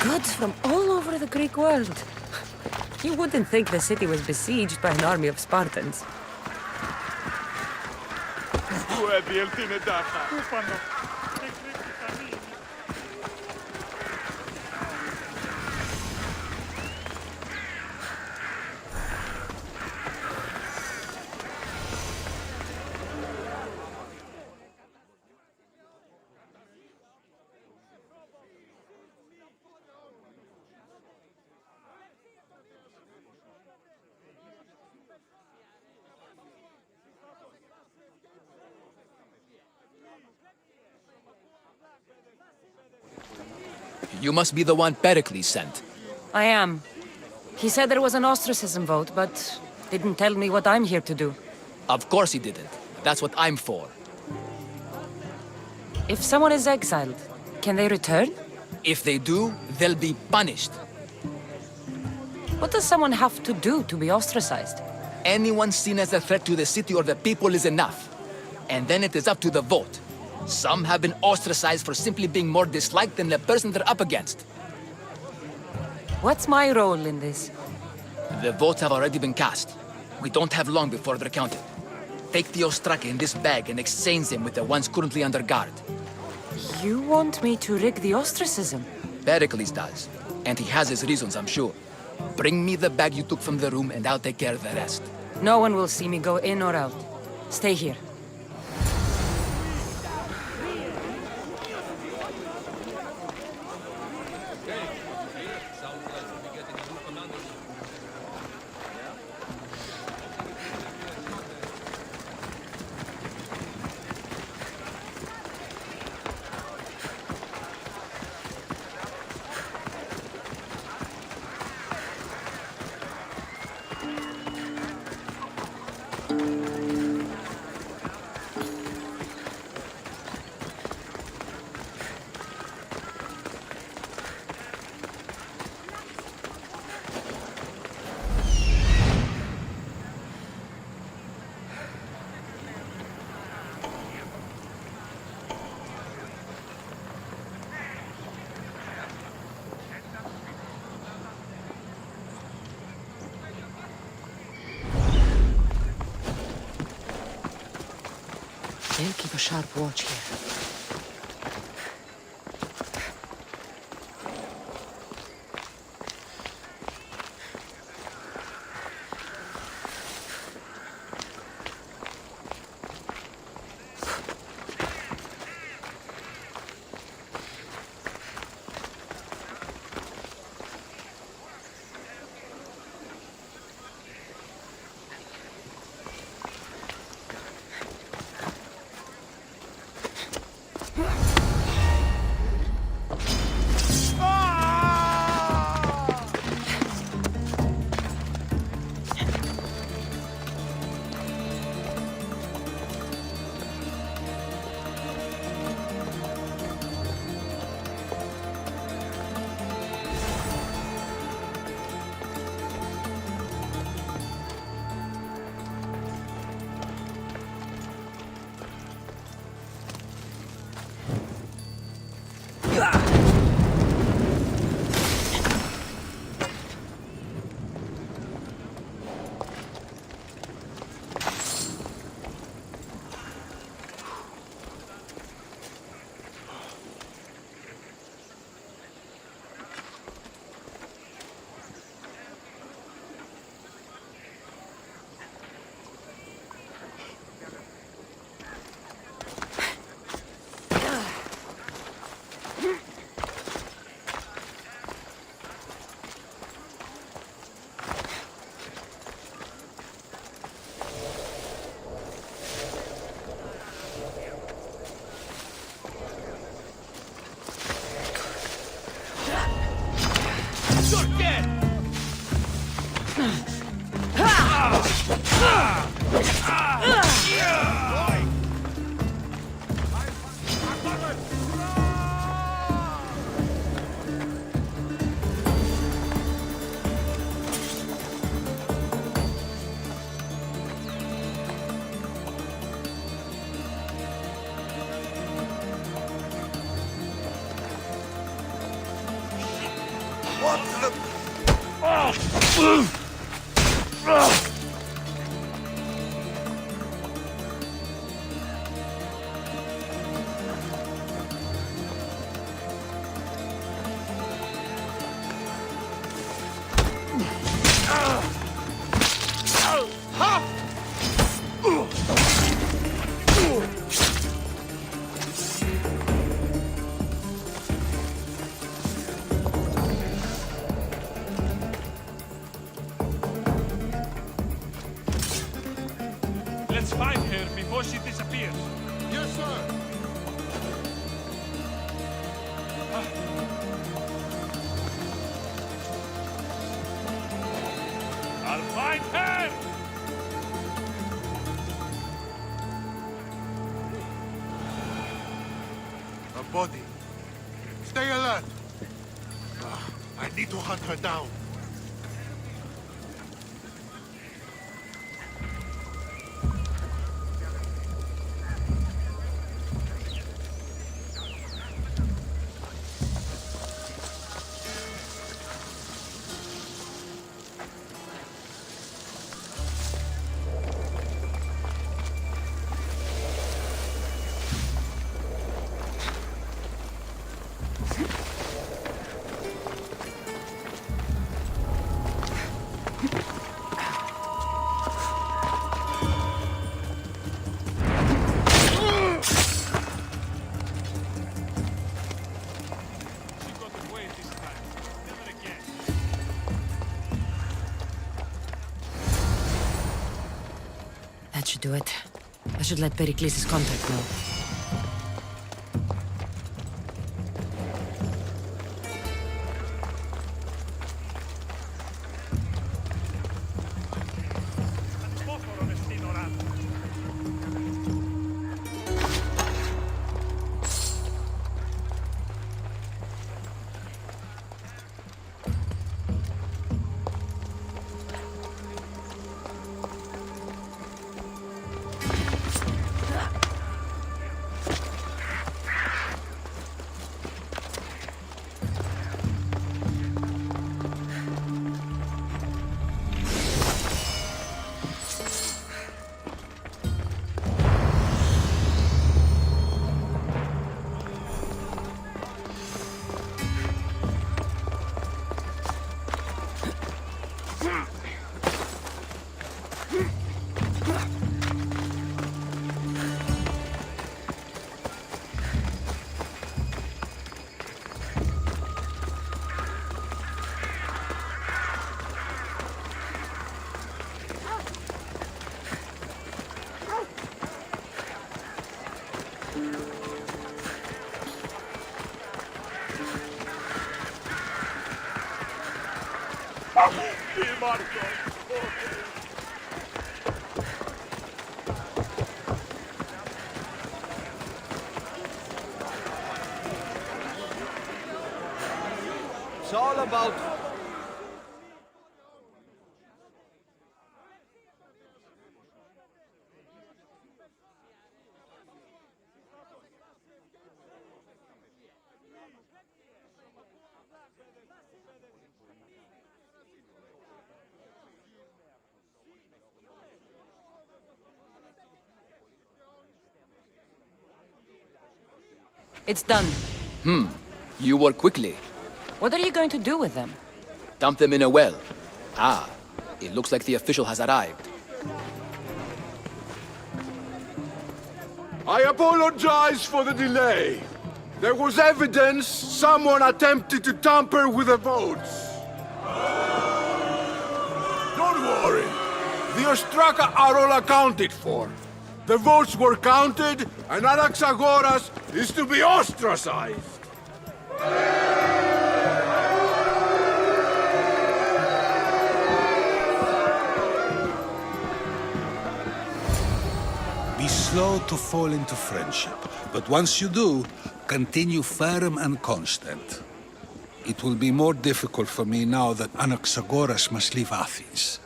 Speaker 8: Gods from all over the Greek world. You wouldn't think the city was besieged by an army of Spartans.
Speaker 20: You must be the one Pericles sent.
Speaker 8: I am. He said there was an ostracism vote, but didn't tell me what I'm here to do.
Speaker 20: Of course he didn't. That's what I'm for.
Speaker 8: If someone is exiled, can they return?
Speaker 20: If they do, they'll be punished.
Speaker 8: What does someone have to do to be ostracized?
Speaker 20: Anyone seen as a threat to the city or the people is enough. And then it is up to the vote. Some have been ostracized for simply being more disliked than the person they're up against.
Speaker 8: What's my role in this?
Speaker 20: The votes have already been cast. We don't have long before they're counted. Take the ostraka in this bag and exchange them with the ones currently under guard.
Speaker 8: You want me to rig the ostracism?
Speaker 20: Pericles does. And he has his reasons, I'm sure. Bring me the bag you took from the room and I'll take care of the rest.
Speaker 8: No one will see me go in or out. Stay here. They'll keep a sharp watch here.
Speaker 18: Let's find her before she disappears.
Speaker 11: Yes, sir.
Speaker 18: I'll find her!
Speaker 11: A body. Stay alert. I need to hunt her down.
Speaker 8: That should do it. I should let Pericles' contact know.
Speaker 12: It's all about...
Speaker 8: It's done.
Speaker 20: You work quickly.
Speaker 8: What are you going to do with them?
Speaker 20: Dump them in a well. Ah, it looks like the official has arrived.
Speaker 9: I apologize for the delay. There was evidence someone attempted to tamper with the votes. Don't worry. The Ostraka are all accounted for. The votes were counted, and Anaxagoras is to be ostracized.
Speaker 10: Be slow to fall into friendship, but once you do, continue firm and constant. It will be more difficult for me now that Anaxagoras must leave Athens.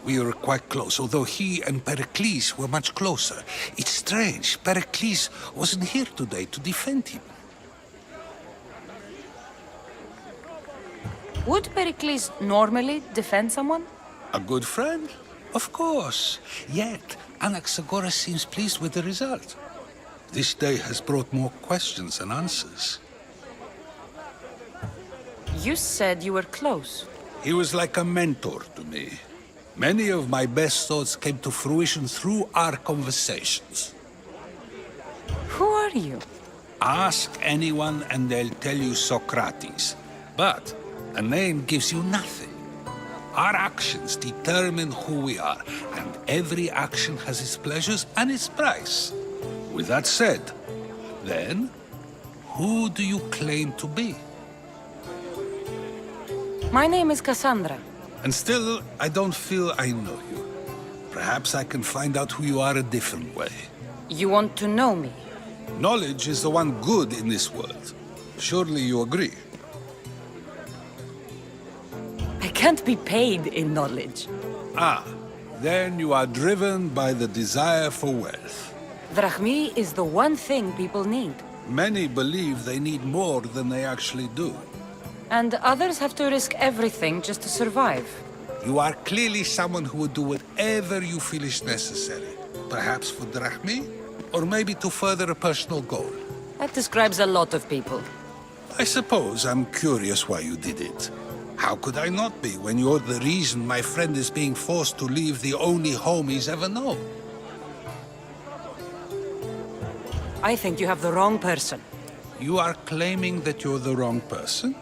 Speaker 10: We were quite close, although he and Pericles were much closer. It's strange, Pericles wasn't here today to defend him.
Speaker 8: Would Pericles normally defend someone?
Speaker 10: A good friend? Of course. Yet, Anaxagoras seems pleased with the result. This day has brought more questions than answers.
Speaker 8: You said you were close.
Speaker 10: He was like a mentor to me. Many of my best thoughts came to fruition through our conversations.
Speaker 8: Who are you?
Speaker 10: Ask anyone and they'll tell you Socrates. But a name gives you nothing. Our actions determine who we are, and every action has its pleasures and its price. With that said, then, who do you claim to be?
Speaker 8: My name is Cassandra.
Speaker 10: And still, I don't feel I know you. Perhaps I can find out who you are a different way.
Speaker 8: You want to know me?
Speaker 10: Knowledge is the one good in this world. Surely you agree?
Speaker 8: I can't be paid in knowledge.
Speaker 10: Ah, then you are driven by the desire for wealth.
Speaker 8: Drachmi is the one thing people need.
Speaker 10: Many believe they need more than they actually do.
Speaker 8: And others have to risk everything just to survive.
Speaker 10: You are clearly someone who would do whatever you feel is necessary. Perhaps for drachmi, or maybe to further a personal goal.
Speaker 8: That describes a lot of people.
Speaker 10: I suppose I'm curious why you did it. How could I not be when you're the reason my friend is being forced to leave the only home he's ever known?
Speaker 8: I think you have the wrong person.
Speaker 10: You are claiming that you're the wrong person?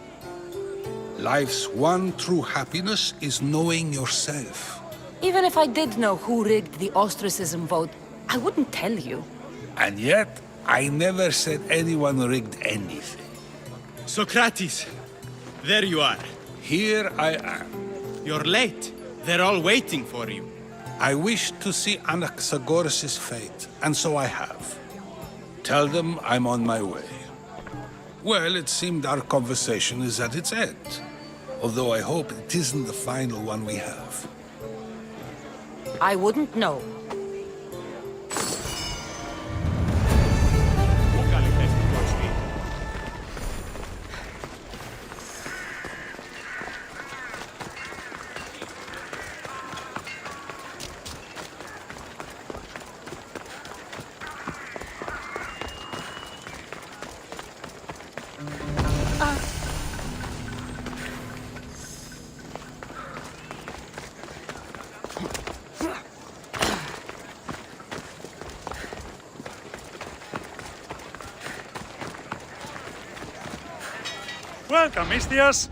Speaker 10: Life's one true happiness is knowing yourself.
Speaker 8: Even if I did know who rigged the ostracism vote, I wouldn't tell you.
Speaker 21: And yet, I never said anyone rigged anything.
Speaker 22: Socrates! There you are.
Speaker 21: Here I am.
Speaker 22: You're late. They're all waiting for you.
Speaker 21: I wish to see Anaxagoras' fate, and so I have. Tell them I'm on my way. Well, it seemed our conversation is at its end. Although I hope it isn't the final one we have.
Speaker 8: I wouldn't know.
Speaker 18: Welcome, Mistios.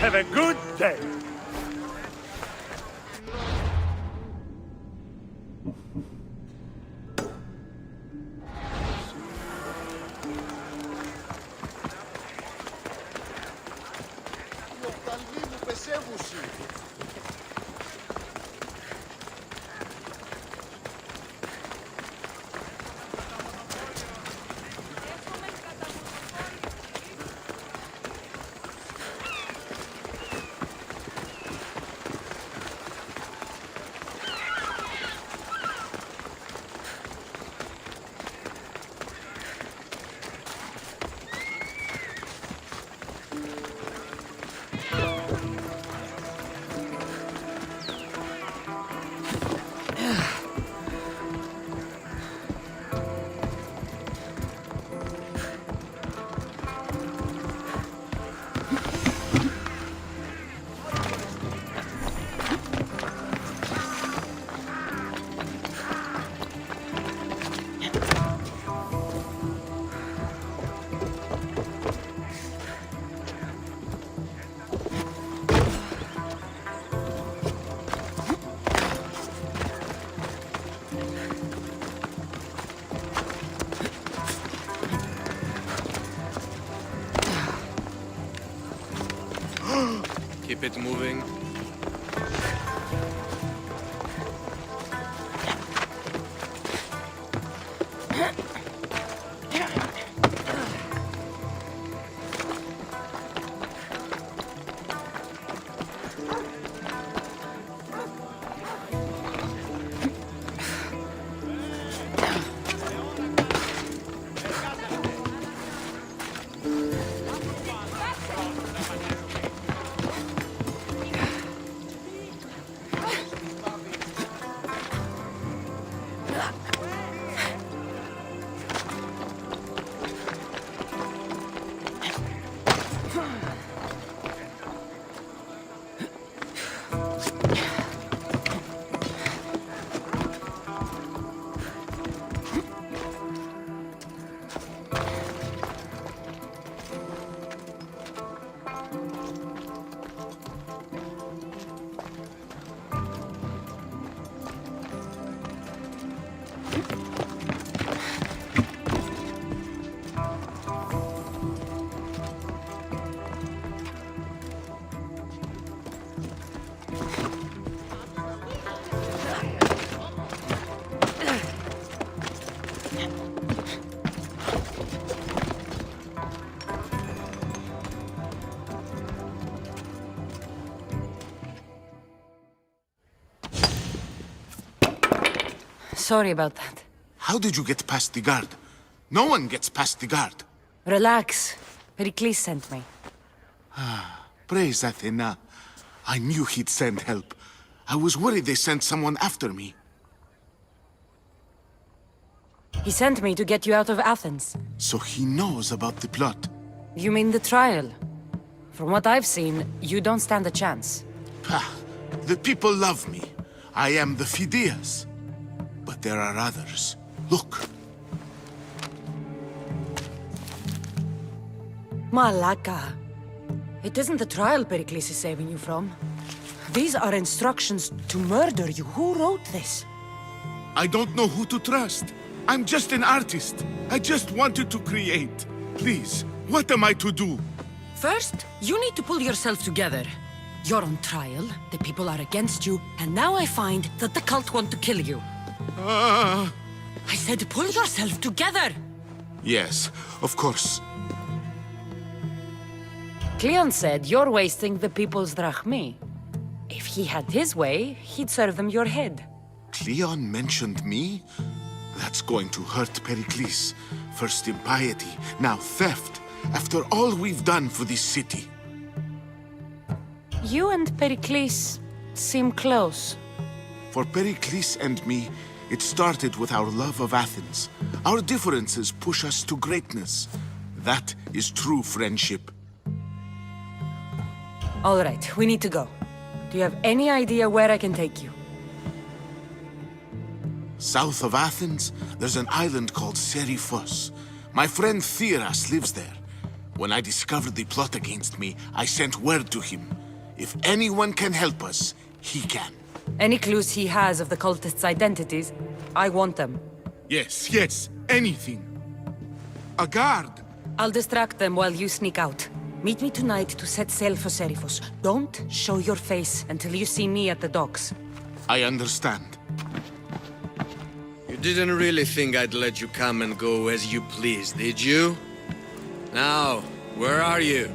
Speaker 18: Have a good day.
Speaker 16: Keep it moving.
Speaker 8: Sorry about that.
Speaker 1: How did you get past the guard? No one gets past the guard.
Speaker 8: Relax. Pericles sent me.
Speaker 1: Praise Athena. I knew he'd send help. I was worried they sent someone after me.
Speaker 8: He sent me to get you out of Athens.
Speaker 1: So he knows about the plot.
Speaker 8: You mean the trial? From what I've seen, you don't stand a chance.
Speaker 1: Pah, the people love me. I am the Phidias. But there are others. Look.
Speaker 8: Malaka. It isn't the trial Pericles is saving you from. These are instructions to murder you. Who wrote this?
Speaker 1: I don't know who to trust. I'm just an artist. I just wanted to create. Please, what am I to do?
Speaker 8: First, you need to pull yourself together. You're on trial, the people are against you, and now I find that the cult want to kill you. I said pull yourself together!
Speaker 1: Yes, of course.
Speaker 8: Cleon said you're wasting the people's drachmi. If he had his way, he'd serve them your head.
Speaker 1: Cleon mentioned me? That's going to hurt Pericles. First impiety, now theft. After all we've done for this city.
Speaker 8: You and Pericles seem close.
Speaker 1: For Pericles and me, it started with our love of Athens. Our differences push us to greatness. That is true friendship.
Speaker 8: All right, we need to go. Do you have any idea where I can take you?
Speaker 1: South of Athens, there's an island called Seriphos. My friend Theras lives there. When I discovered the plot against me, I sent word to him. If anyone can help us, he can.
Speaker 8: Any clues he has of the cultists' identities, I want them.
Speaker 1: Yes, anything. A guard.
Speaker 8: I'll distract them while you sneak out. Meet me tonight to set sail for Seriphos. Don't show your face until you see me at the docks.
Speaker 1: I understand.
Speaker 2: You didn't really think I'd let you come and go as you please, did you? Now, where are you?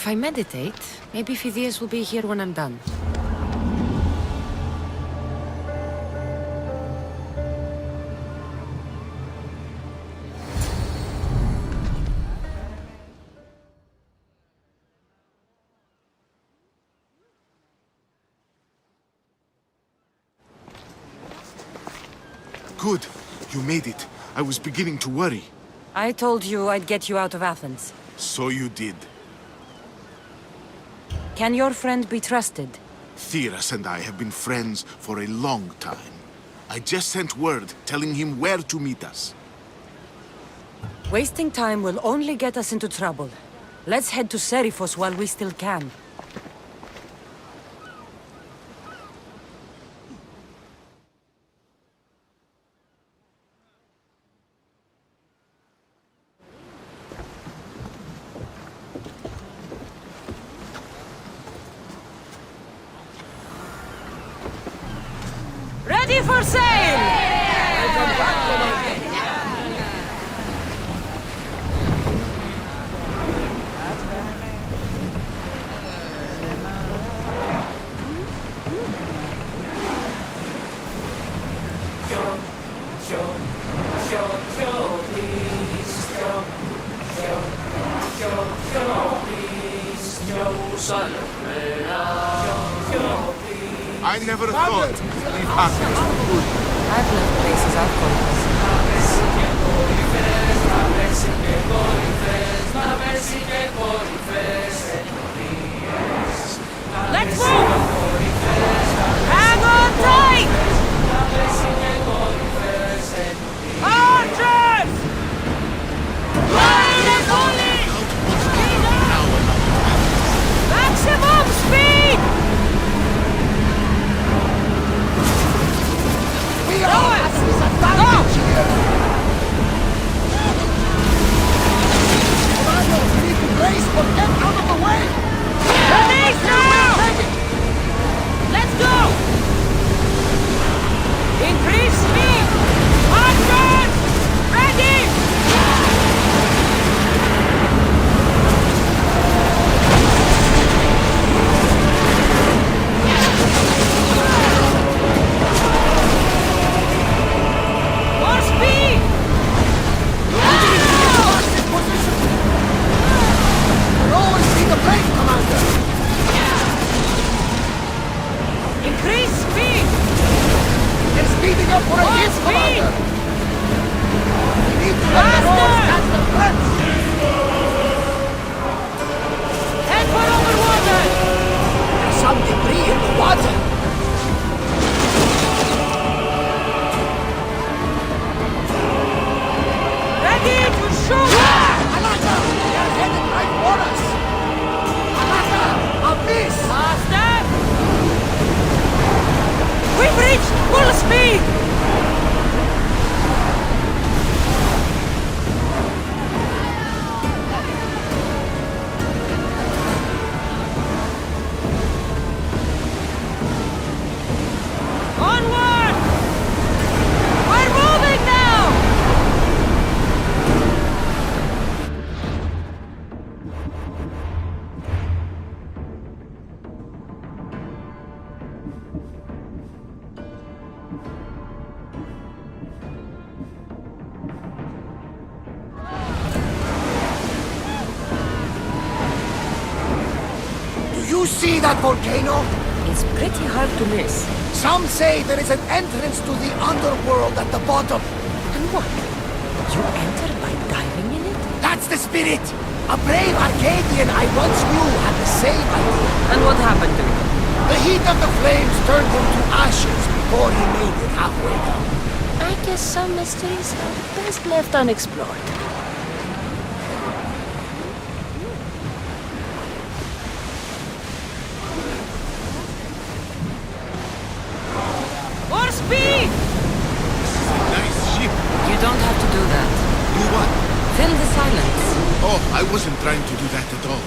Speaker 8: If I meditate, maybe Phidias will be here when I'm done.
Speaker 1: Good. You made it. I was beginning to worry.
Speaker 8: I told you I'd get you out of Athens.
Speaker 1: So you did.
Speaker 8: Can your friend be trusted?
Speaker 1: Theras and I have been friends for a long time. I just sent word telling him where to meet us.
Speaker 8: Wasting time will only get us into trouble. Let's head to Seriphos while we still can. Ready for sail!
Speaker 1: I never thought we'd have this good.
Speaker 8: I've left places I've Let's move! Hang on tight! Archers! Line and volley! Maximum speed! We are at disadvantage here! Commander, we need to brace, but get out of the way! Ready now! Let's go! Increase speed! Archers! Ready! More speed! We'll always be the blame, Commander! Increase speed! They're speeding up for a hit, Commander! We need to let the roads catch the threats! Head for over water! There's some debris in the water! Ready to shoot! Alaka! They're headed right for us! Alaka! A miss! Faster! We've reached full speed! Onward! We're moving now! Do you see that volcano? It's pretty hard to miss. Some say there is an entrance to the underworld at the bottom. And what? You enter by diving in it? That's the spirit! A brave Arcadian I once knew had the same idea. And what happened to him? The heat of the flames turned him to ashes before he made it halfway down. I guess some mysteries are best left unexplored. More speed!
Speaker 1: Nice ship.
Speaker 8: You don't have to do that.
Speaker 1: Do what?
Speaker 8: Fill the silence.
Speaker 1: Oh, I wasn't trying to do that at all.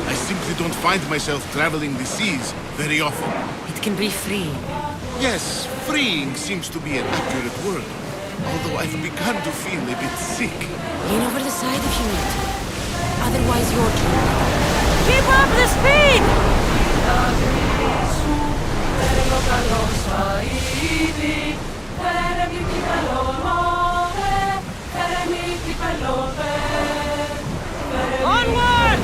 Speaker 1: I simply don't find myself traveling the seas very often.
Speaker 8: It can be freeing.
Speaker 1: Yes, freeing seems to be an accurate word. Although I've begun to feel a bit sick.
Speaker 8: Lean over the side if you need to. Otherwise, you're killed. Keep up the speed! Onward!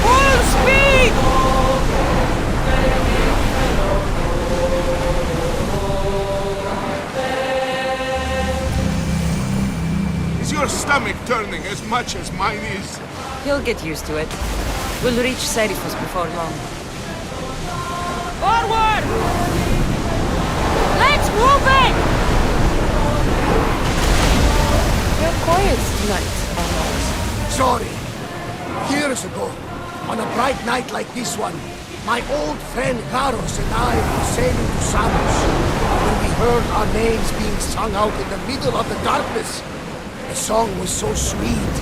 Speaker 8: Full speed!
Speaker 1: Is your stomach turning as much as mine is?
Speaker 8: You'll get used to it. We'll reach Serifus before long. Forward! Let's move it!
Speaker 5: You're quiet tonight, almost.
Speaker 4: Sorry. Years ago, on a bright night like this one, my old friend Karos and I were sailing to Samos when we heard our names being sung out in the middle of the darkness. The song was so sweet.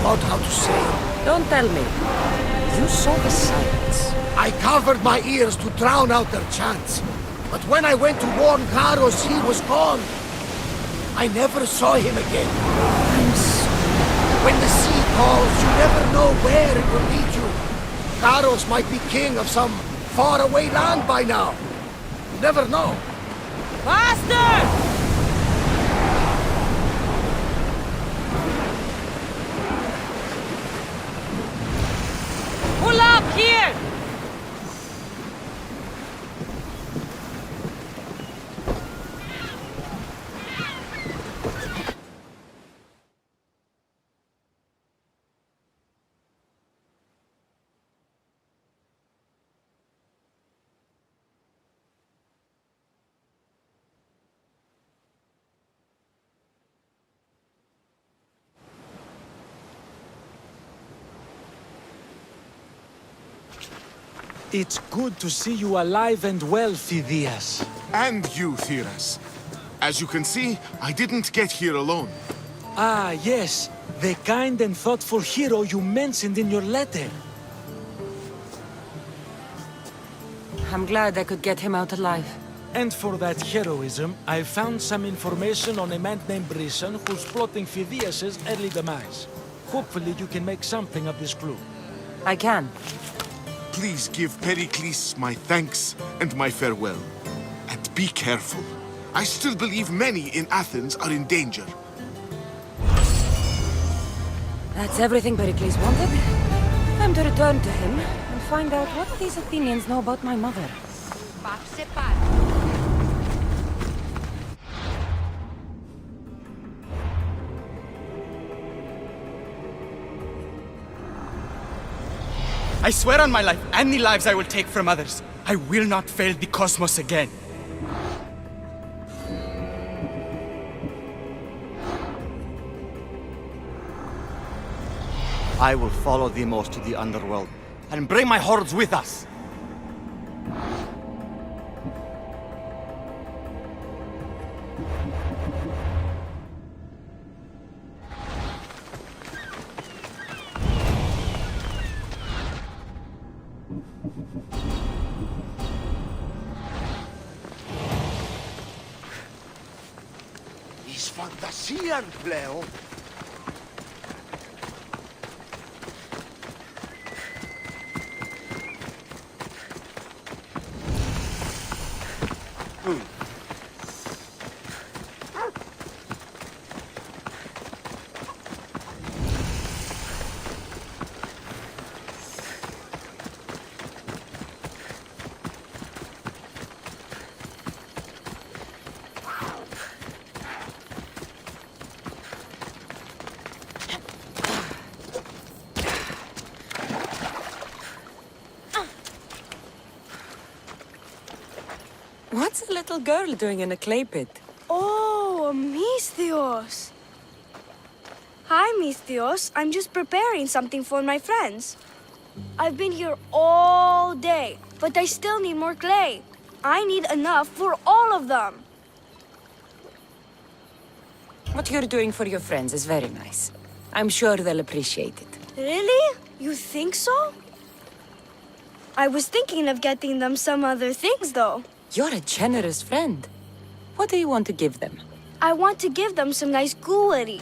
Speaker 4: Not how to say.
Speaker 8: Don't tell me. You saw the silence.
Speaker 4: I covered my ears to drown out their chants. But when I went to warn Karos, he was gone. I never saw him again.
Speaker 8: I'm sorry.
Speaker 4: When the sea calls, you never know where it will lead you. Karos might be king of some faraway land by now. You never know.
Speaker 8: Faster! Pull up here!
Speaker 7: It's good to see you alive and well, Phidias.
Speaker 1: And you, Theras. As you can see, I didn't get here alone.
Speaker 7: Ah, yes. The kind and thoughtful hero you mentioned in your letter.
Speaker 8: I'm glad I could get him out alive.
Speaker 7: And for that heroism, I found some information on a man named Brisson who's plotting Phidias' early demise. Hopefully you can make something of this clue.
Speaker 8: I can.
Speaker 1: Please give Pericles my thanks and my farewell. And be careful. I still believe many in Athens are in danger.
Speaker 8: That's everything Pericles wanted. Time to return to him and find out what these Athenians know about my mother.
Speaker 22: I swear on my life, any lives I will take from others, I will not fail the cosmos again.
Speaker 23: I will follow Demos to the underworld, and bring my hordes with us!
Speaker 4: Εις φαντασίαν πλέον.
Speaker 8: What's a little girl doing in a clay pit?
Speaker 24: Oh, Misthios. Hi, Misthios. I'm just preparing something for my friends. I've been here all day, but I still need more clay. I need enough for all of them.
Speaker 8: What you're doing for your friends is very nice. I'm sure they'll appreciate it.
Speaker 24: Really? You think so? I was thinking of getting them some other things, though.
Speaker 8: You're a generous friend. What do you want to give them?
Speaker 24: I want to give them some nice jewelry.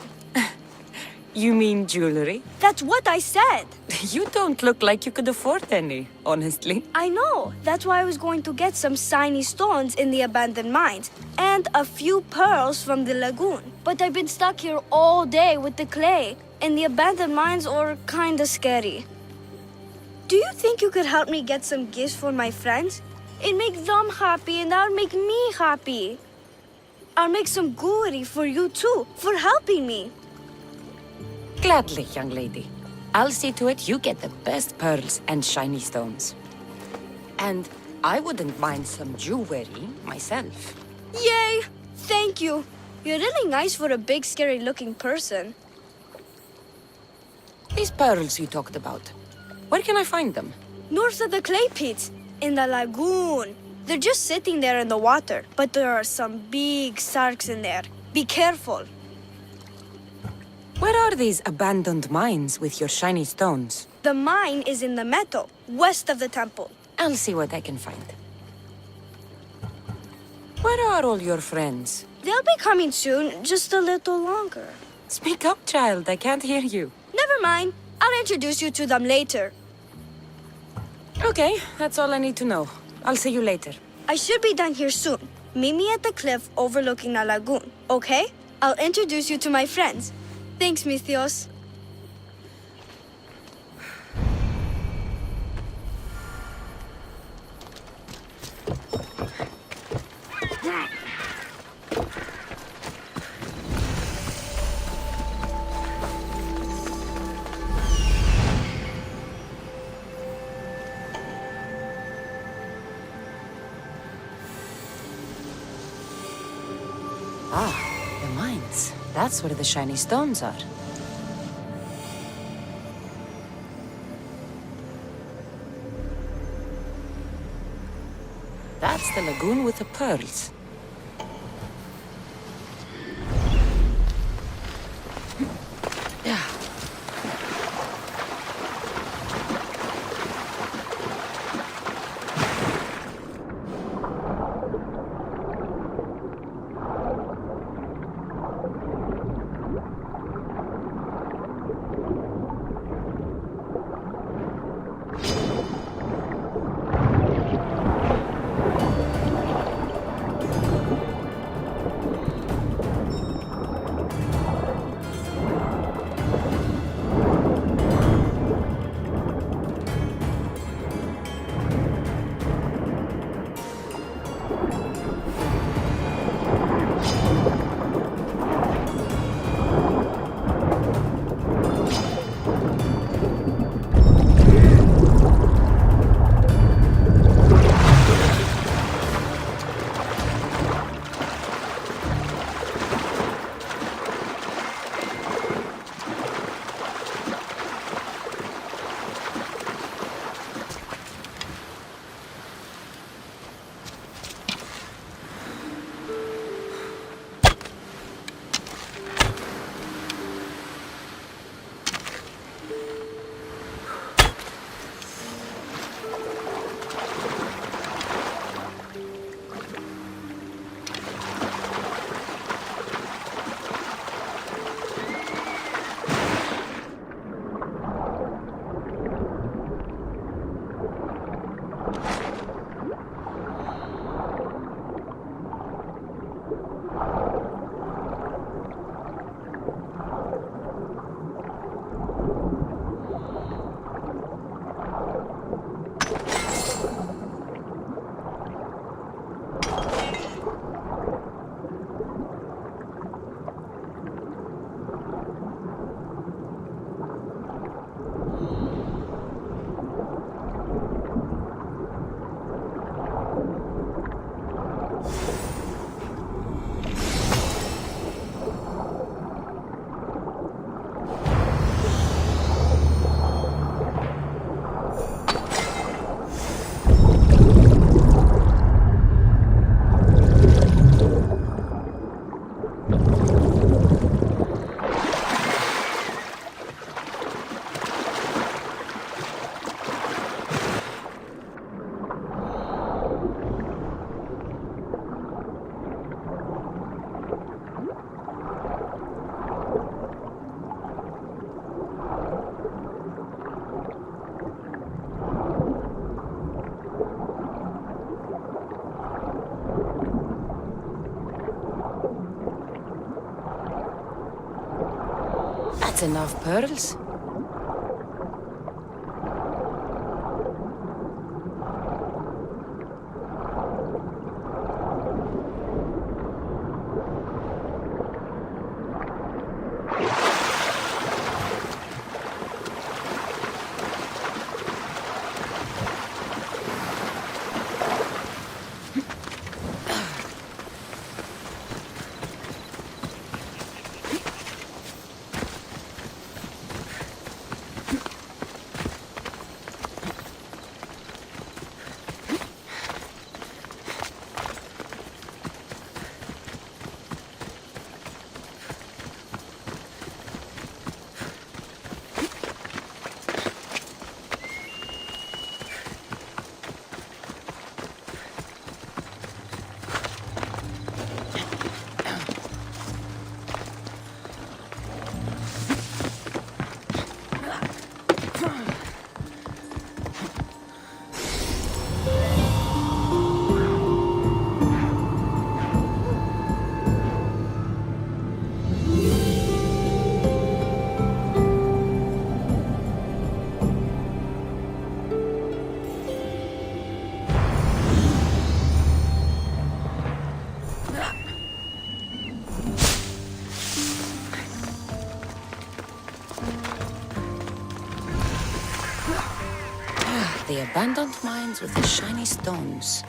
Speaker 8: You mean jewelry?
Speaker 24: That's what I said.
Speaker 8: You don't look like you could afford any, honestly.
Speaker 24: I know. That's why I was going to get some shiny stones in the abandoned mines and a few pearls from the lagoon. But I've been stuck here all day with the clay, and the abandoned mines are kinda scary. Do you think you could help me get some gifts for my friends? It'd make them happy and that'll make me happy. I'll make some jewelry for you too, for helping me.
Speaker 8: Gladly, young lady. I'll see to it you get the best pearls and shiny stones. And I wouldn't mind some jewelry myself.
Speaker 24: Yay! Thank you. You're really nice for a big, scary-looking person.
Speaker 8: These pearls you talked about, where can I find them?
Speaker 24: North of the clay pits, in the lagoon. They're just sitting there in the water, but there are some big sharks in there. Be careful.
Speaker 8: Where are these abandoned mines with your shiny stones?
Speaker 24: The mine is in the meadow, west of the temple.
Speaker 8: I'll see what I can find. Where are all your friends?
Speaker 24: They'll be coming soon, just a little longer.
Speaker 8: Speak up, child. I can't hear you.
Speaker 24: Never mind. I'll introduce you to them later.
Speaker 8: Okay, that's all I need to know. I'll see you later.
Speaker 24: I should be done here soon. Meet me at the cliff overlooking the lagoon, okay? I'll introduce you to my friends. Thanks, Mithios.
Speaker 8: Ah, the mines. That's where the shiny stones are. That's the lagoon with the pearls. Yeah. That's enough pearls. The abandoned mines with the shiny stones.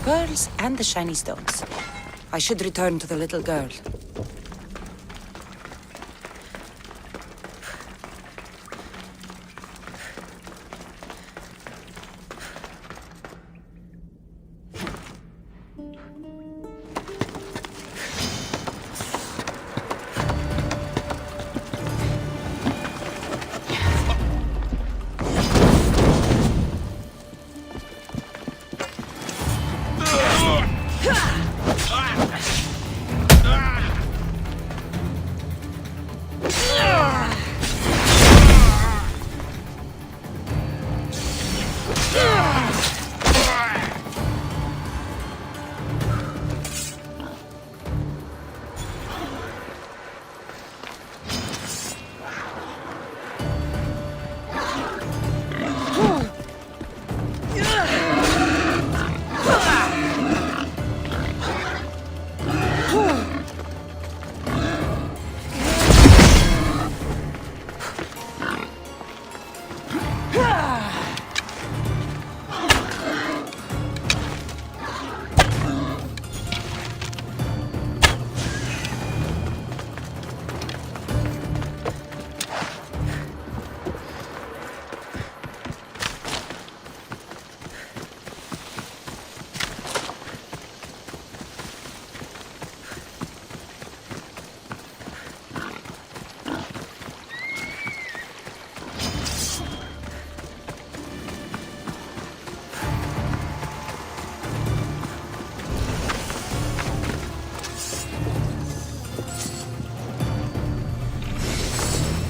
Speaker 8: Pearls and the shiny stones. I should return to the little girl.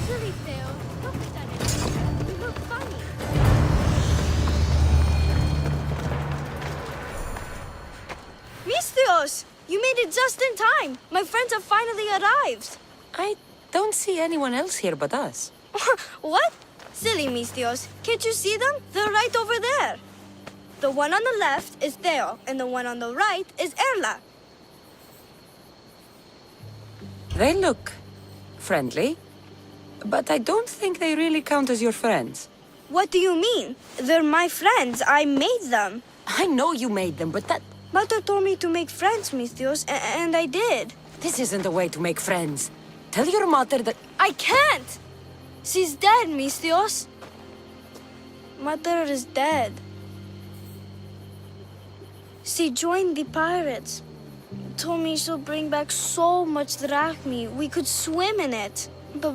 Speaker 24: Silly Theo, don't be that innocent. You look funny. Misthios! You made it just in time! My friends have finally arrived!
Speaker 8: I don't see anyone else here but us.
Speaker 24: What? Silly Misthios. Can't you see them? They're right over there. The one on the left is Theo, and the one on the right is Erla.
Speaker 8: They look friendly, but I don't think they really count as your friends.
Speaker 24: What do you mean? They're my friends. I made them.
Speaker 8: I know you made them, but that...
Speaker 24: Mother told me to make friends, Misthios, and I did.
Speaker 8: This isn't the way to make friends. Tell your mother that...
Speaker 24: I can't! She's dead, Misthios. Mother is dead. She joined the pirates. Told me she'll bring back so much drachmi. We could swim in it. But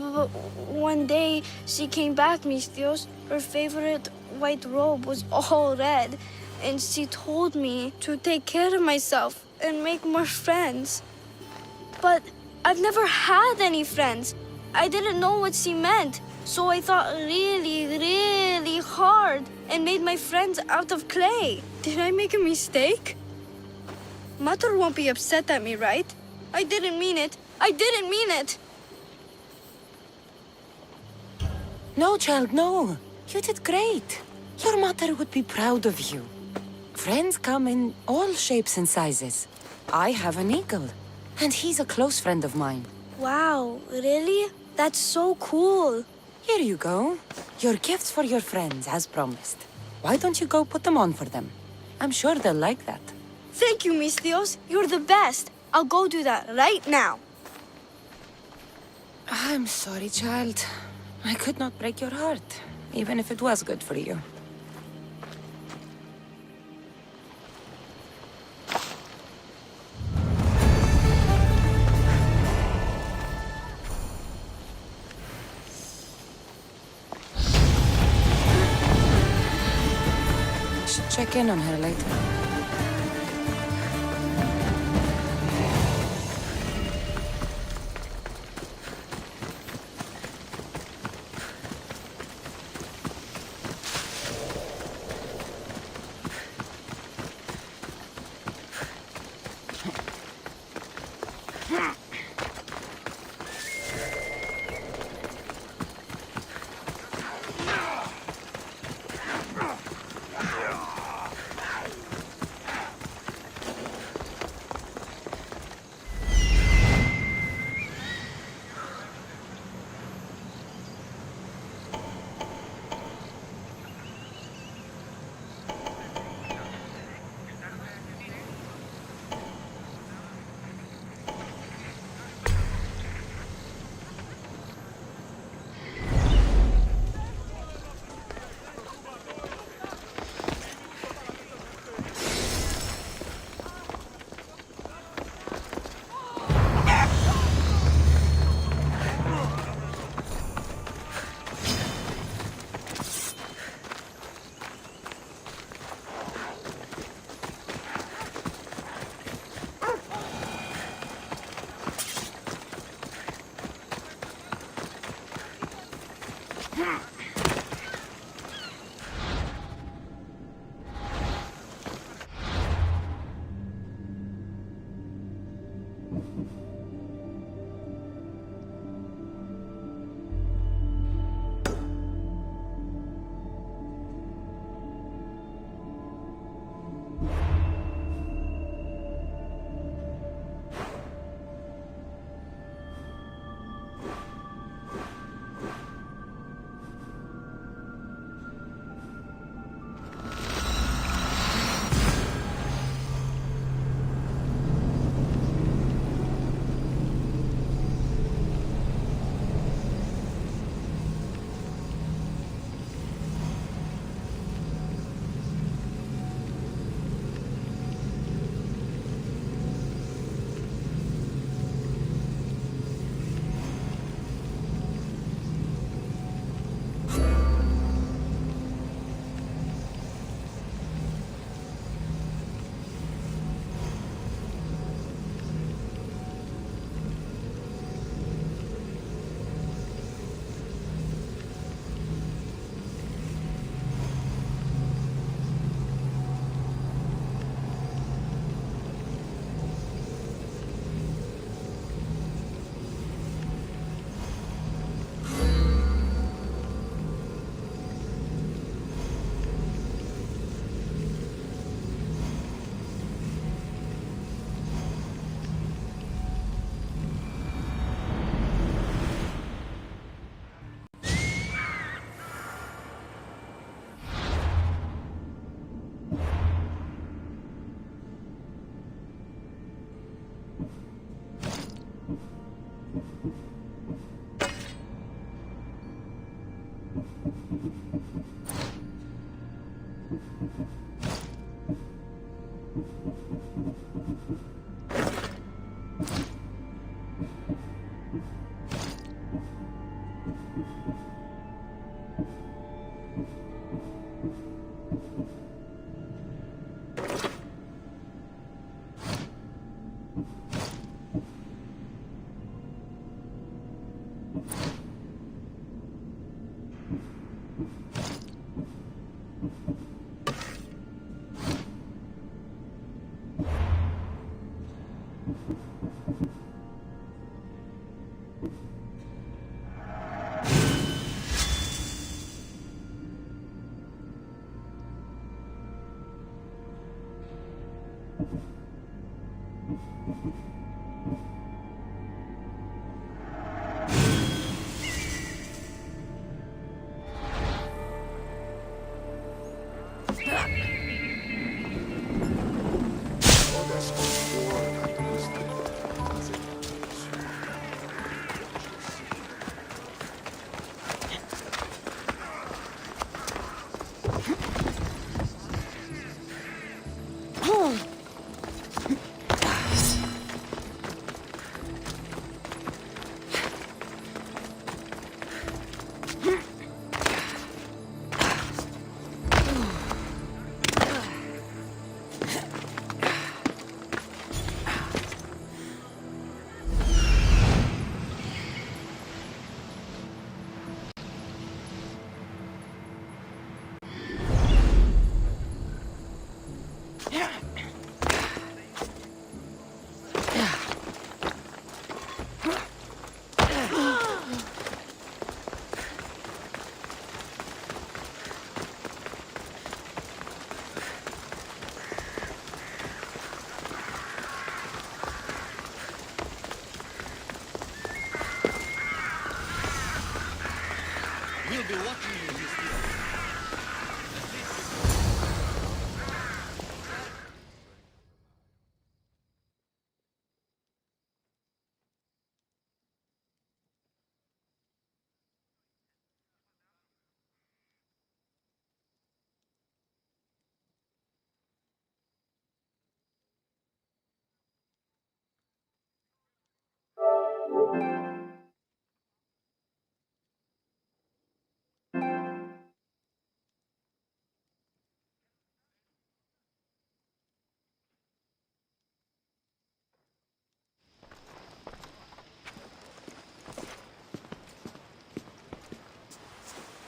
Speaker 24: one day she came back, Misthios. Her favorite white robe was all red. And she told me to take care of myself and make more friends. But I've never had any friends. I didn't know what she meant. So I thought really, really hard and made my friends out of clay. Did I make a mistake? Mother won't be upset at me, right? I didn't mean it. I didn't mean it.
Speaker 8: No, child, no. You did great. Your mother would be proud of you. Friends come in all shapes and sizes. I have an eagle, and he's a close friend of mine.
Speaker 24: Wow, really? That's so cool.
Speaker 8: Here you go. Your gifts for your friends, as promised. Why don't you go put them on for them? I'm sure they'll like that.
Speaker 24: Thank you, Misthios. You're the best. I'll go do that right now.
Speaker 8: I'm sorry, child. I could not break your heart, even if it was good for you. Check in on her later.
Speaker 2: We'll be watching you, Mr.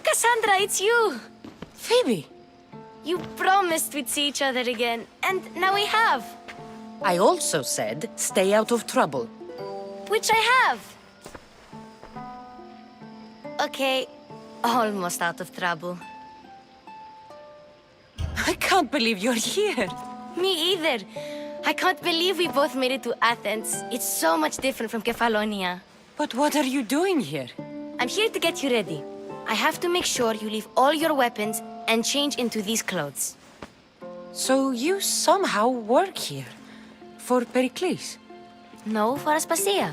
Speaker 24: Cassandra, it's you!
Speaker 8: Phoebe!
Speaker 24: You promised we'd see each other again, and now we have.
Speaker 8: I also said, stay out of trouble.
Speaker 24: Which I have. Okay, almost out of trouble.
Speaker 8: I can't believe you're here.
Speaker 24: Me either. I can't believe we both made it to Athens. It's so much different from Kefalonia.
Speaker 8: But what are you doing here?
Speaker 24: I'm here to get you ready. I have to make sure you leave all your weapons and change into these clothes.
Speaker 8: So you somehow work here? For Pericles?
Speaker 24: No, for Aspasia.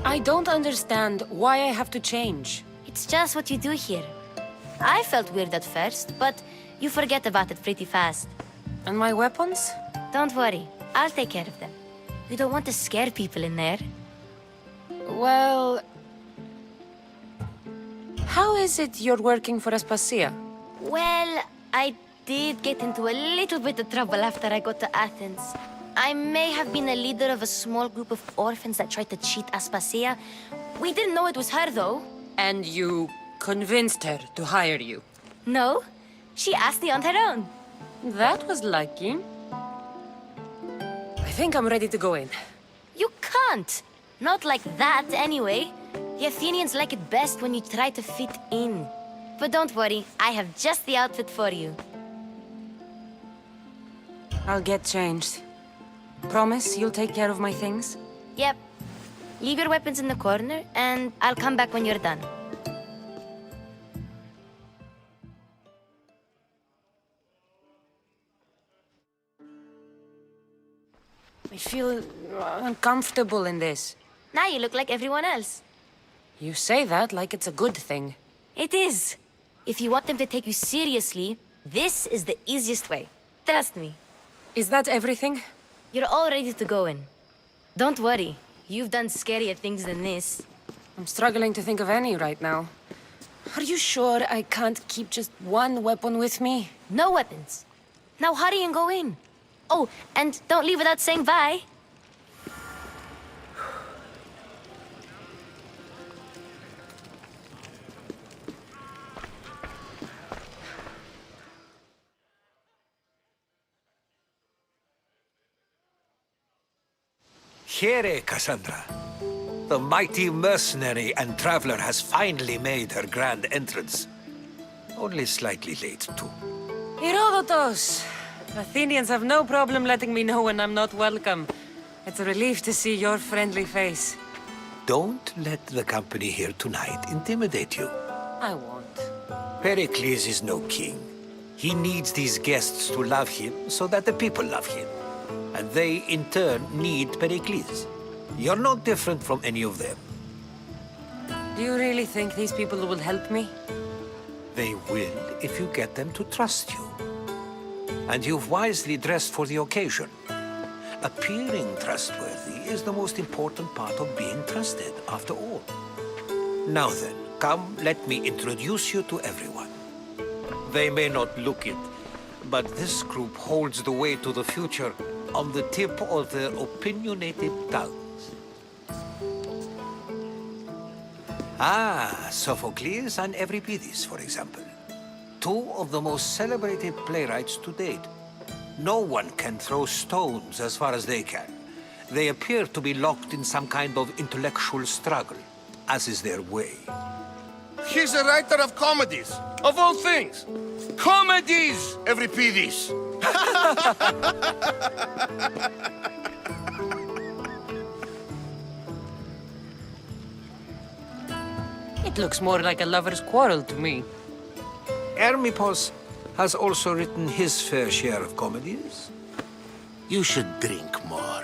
Speaker 5: I don't understand why I have to change.
Speaker 24: It's just what you do here. I felt weird at first, but you forget about it pretty fast.
Speaker 5: And my weapons?
Speaker 24: Don't worry, I'll take care of them. You don't want to scare people in there.
Speaker 5: Well... How is it you're working for Aspasia?
Speaker 24: Well, I did get into a little bit of trouble after I got to Athens. I may have been a leader of a small group of orphans that tried to cheat Aspasia. We didn't know it was her, though.
Speaker 5: And you convinced her to hire you?
Speaker 24: No, she asked me on her own.
Speaker 5: That was lucky. I think I'm ready to go in.
Speaker 24: You can't. Not like that, anyway. The Athenians like it best when you try to fit in. But don't worry, I have just the outfit for you.
Speaker 5: I'll get changed. Promise you'll take care of my things?
Speaker 24: Yep. Leave your weapons in the corner, and I'll come back when you're done.
Speaker 8: I feel uncomfortable in this.
Speaker 3: Now you look like everyone else.
Speaker 8: You say that like it's a good thing.
Speaker 3: It is. If you want them to take you seriously, this is the easiest way. Trust me.
Speaker 8: Is that everything?
Speaker 3: You're all ready to go in. Don't worry. You've done scarier things than this.
Speaker 8: I'm struggling to think of any right now. Are you sure I can't keep just one weapon with me?
Speaker 3: No weapons. Now hurry and go in. Oh, and don't leave without saying bye.
Speaker 10: Here, Cassandra. The mighty mercenary and traveler has finally made her grand entrance. Only slightly late, too.
Speaker 8: Herodotus! Athenians have no problem letting me know when I'm not welcome. It's a relief to see your friendly face.
Speaker 10: Don't let the company here tonight intimidate you.
Speaker 8: I won't.
Speaker 10: Pericles is no king. He needs these guests to love him so that the people love him. And they, in turn, need Pericles. You're no different from any of them.
Speaker 8: Do you really think these people will help me?
Speaker 10: They will if you get them to trust you. And you've wisely dressed for the occasion. Appearing trustworthy is the most important part of being trusted, after all. Now then, come, let me introduce you to everyone. They may not look it, but this group holds the way to the future on the tip of their opinionated tongues. Ah, Sophocles and Euripides, for example. Two of the most celebrated playwrights to date. No one can throw stones as far as they can. They appear to be locked in some kind of intellectual struggle, as is their way.
Speaker 17: He's a writer of comedies, of all things. Comedies, Euripides.
Speaker 8: It looks more like a lover's quarrel to me.
Speaker 10: Hermippos has also written his fair share of comedies.
Speaker 1: You should drink more.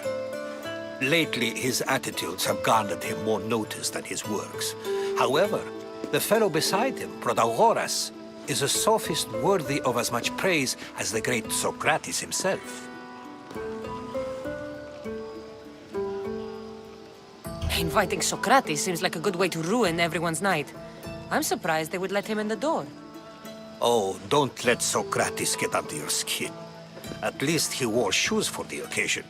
Speaker 10: Lately, his attitudes have garnered him more notice than his works. However, the fellow beside him, Protagoras, is a sophist worthy of as much praise as the great Socrates himself.
Speaker 8: Inviting Socrates seems like a good way to ruin everyone's night. I'm surprised they would let him in the door.
Speaker 10: Oh, don't let Socrates get under your skin. At least he wore shoes for the occasion.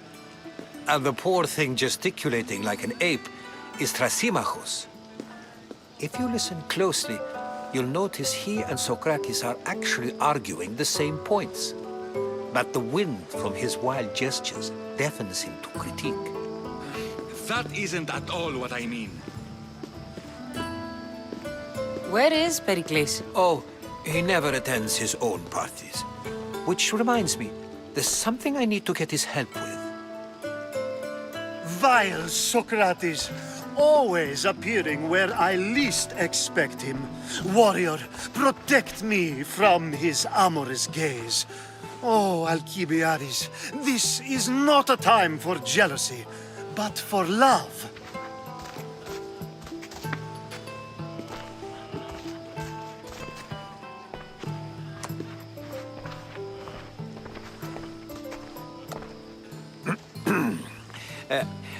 Speaker 10: And the poor thing gesticulating like an ape is Thrasymachos. If you listen closely, you'll notice he and Socrates are actually arguing the same points. But the wind from his wild gestures deafens him to critique.
Speaker 6: That isn't at all what I mean.
Speaker 8: Where is Pericles?
Speaker 10: Oh, he never attends his own parties. Which reminds me, there's something I need to get his help with.
Speaker 13: Vile Socrates, always appearing where I least expect him. Warrior, protect me from his amorous gaze. Oh, Alcibiades, this is not a time for jealousy, but for love.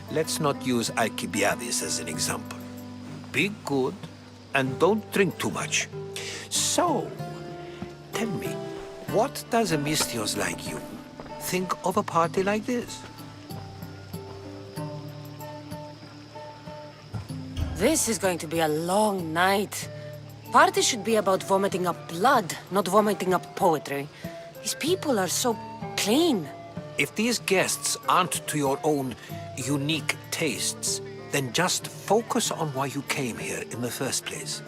Speaker 10: Let's not use Alcibiades as an example. Be good, and don't drink too much. So, tell me, what does a Misthios like you think of a party like this?
Speaker 8: This is going to be a long night. Parties should be about vomiting up blood, not vomiting up poetry. These people are so clean.
Speaker 10: If these guests aren't to your own unique tastes, then just focus on why you came here in the first place.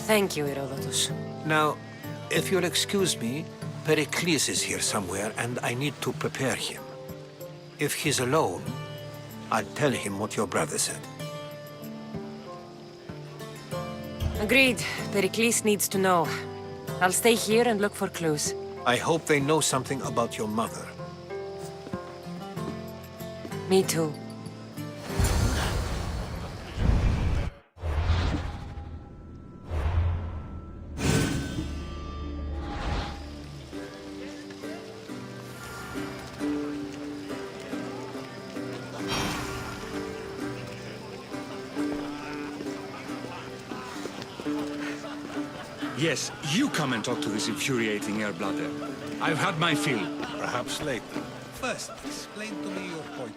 Speaker 8: Thank you, Herodotus.
Speaker 10: Now, if you'll excuse me, Pericles is here somewhere, and I need to prepare him. If he's alone, I'll tell him what your brother said.
Speaker 8: Agreed. Pericles needs to know. I'll stay here and look for clues.
Speaker 10: I hope they know something about your mother.
Speaker 8: Me too.
Speaker 6: Yes, you come and talk to this infuriating air-blooder. I've had my fill.
Speaker 21: Perhaps later. First, explain to me your point.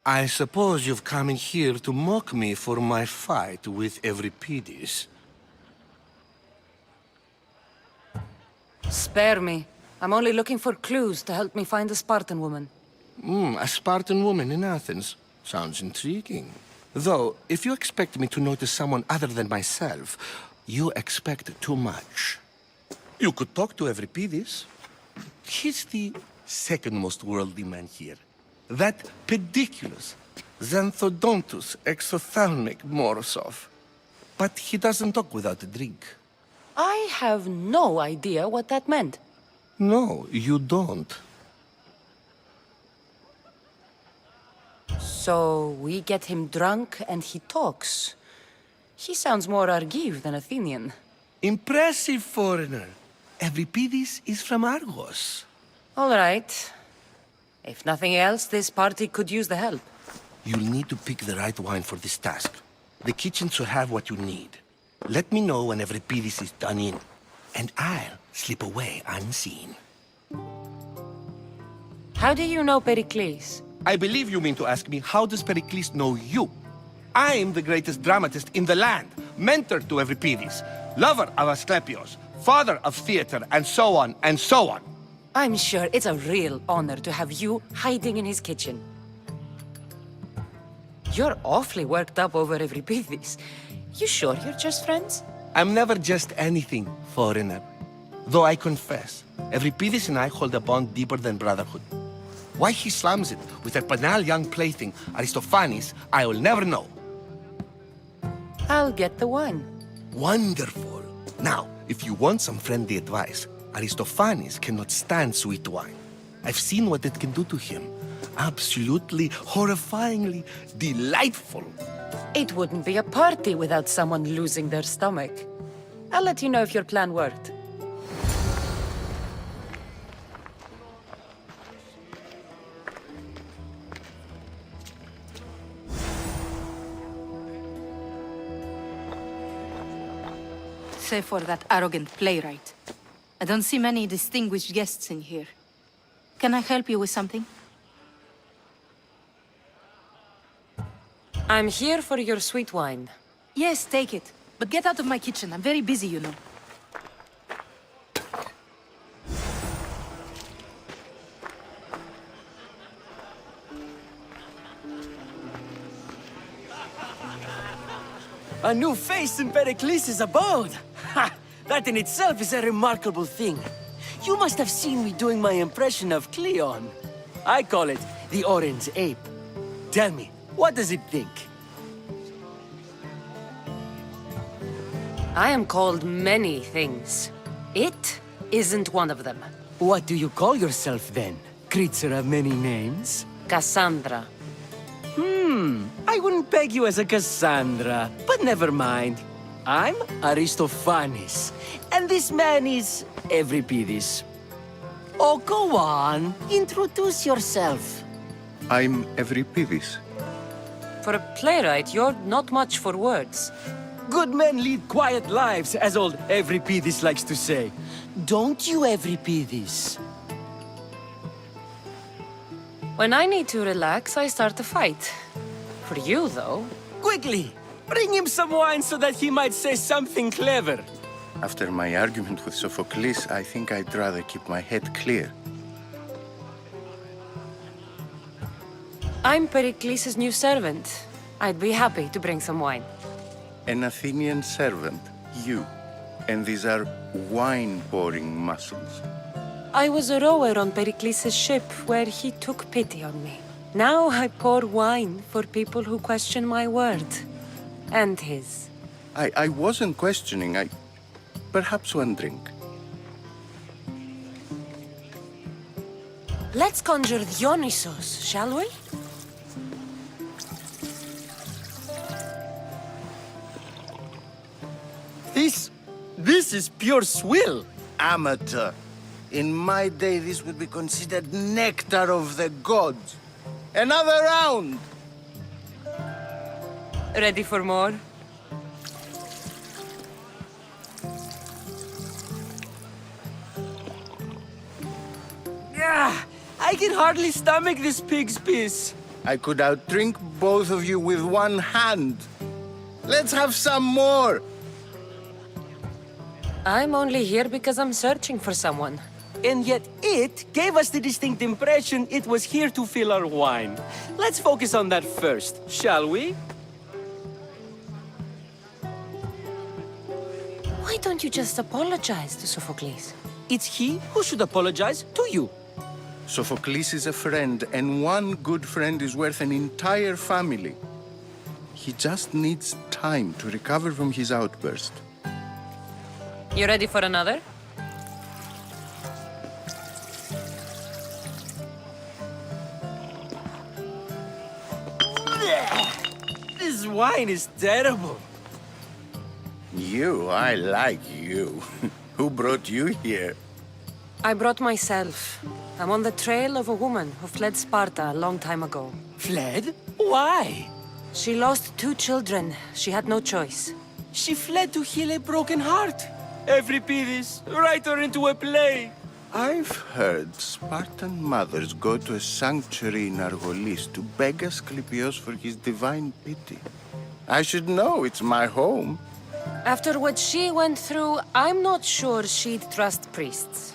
Speaker 11: I suppose you've come in here to mock me for my fight with Euripides.
Speaker 8: Spare me. I'm only looking for clues to help me find the Spartan woman.
Speaker 11: A Spartan woman in Athens. Sounds intriguing. Though, if you expect me to notice someone other than myself, you expect too much. You could talk to Euripides. He's the second most worldly man here. That pediculous, xanthodontus exophthalmic Morosov. But he doesn't talk without a drink.
Speaker 8: I have no idea what that meant.
Speaker 11: No, you don't.
Speaker 8: So we get him drunk and he talks. He sounds more Argive than Athenian.
Speaker 11: Impressive, foreigner. Euripides is from Argos.
Speaker 8: All right. If nothing else, this party could use the help.
Speaker 11: You'll need to pick the right wine for this task. The kitchen should have what you need. Let me know when Euripides is done in, and I'll slip away unseen.
Speaker 8: How do you know Pericles?
Speaker 11: I believe you mean to ask me, how does Pericles know you? I'm the greatest dramatist in the land, mentor to Euripides, lover of Asclepios, father of theater, and so on, and so on.
Speaker 8: I'm sure it's a real honor to have you hiding in his kitchen. You're awfully worked up over Euripides. You sure you're just friends?
Speaker 11: I'm never just anything, foreigner. Though I confess, Euripides and I hold a bond deeper than brotherhood. Why he slams it with a banal young plaything, Aristophanes, I will never know.
Speaker 8: I'll get the wine.
Speaker 11: Wonderful. Now, if you want some friendly advice, Aristophanes cannot stand sweet wine. I've seen what it can do to him. Absolutely, horrifyingly delightful.
Speaker 8: It wouldn't be a party without someone losing their stomach. I'll let you know if your plan worked.
Speaker 14: Save for that arrogant playwright. I don't see many distinguished guests in here. Can I help you with something?
Speaker 8: I'm here for your sweet wine.
Speaker 14: Yes, take it. But get out of my kitchen. I'm very busy, you know.
Speaker 15: A new face in Pericles' abode! Ha! That in itself is a remarkable thing. You must have seen me doing my impression of Cleon. I call it the Orange Ape. Tell me, what does it think?
Speaker 8: I am called many things. It isn't one of them.
Speaker 15: What do you call yourself then? Creature of many names?
Speaker 8: Cassandra.
Speaker 15: I wouldn't peg you as a Cassandra, but never mind. I'm Aristophanes, and this man is Euripides. Oh, go on. Introduce yourself.
Speaker 19: I'm Euripides.
Speaker 8: For a playwright, you're not much for words.
Speaker 15: Good men lead quiet lives, as old Euripides likes to say. Don't you, Euripides?
Speaker 8: When I need to relax, I start a fight. For you, though...
Speaker 15: Quickly! Bring him some wine so that he might say something clever.
Speaker 19: After my argument with Sophocles, I think I'd rather keep my head clear.
Speaker 8: I'm Pericles' new servant. I'd be happy to bring some wine.
Speaker 19: An Athenian servant, you. And these are wine-pouring muscles.
Speaker 8: I was a rower on Pericles' ship where he took pity on me. Now I pour wine for people who question my word. And his.
Speaker 19: I wasn't questioning, Perhaps one drink.
Speaker 8: Let's conjure Dionysos, shall we?
Speaker 15: This is pure swill.
Speaker 19: Amateur. In my day, this would be considered nectar of the gods. Another round!
Speaker 8: Ready for more?
Speaker 15: I can hardly stomach this pig's piss.
Speaker 19: I could outdrink both of you with one hand. Let's have some more!
Speaker 8: I'm only here because I'm searching for someone.
Speaker 15: And yet it gave us the distinct impression it was here to fill our wine. Let's focus on that first, shall we?
Speaker 8: Why don't you just apologize to Sophocles?
Speaker 15: It's he who should apologize to you.
Speaker 19: Sophocles is a friend, and one good friend is worth an entire family. He just needs time to recover from his outburst.
Speaker 8: You ready for another?
Speaker 15: This wine is terrible.
Speaker 19: I like you. Who brought you here?
Speaker 8: I brought myself. I'm on the trail of a woman who fled Sparta a long time ago.
Speaker 15: Fled? Why?
Speaker 8: She lost 2 children. She had no choice.
Speaker 15: She fled to heal a broken heart. Euripides, write her into a play.
Speaker 19: I've heard Spartan mothers go to a sanctuary in Argolis to beg Asclepios for his divine pity. I should know, it's my home.
Speaker 8: After what she went through, I'm not sure she'd trust priests.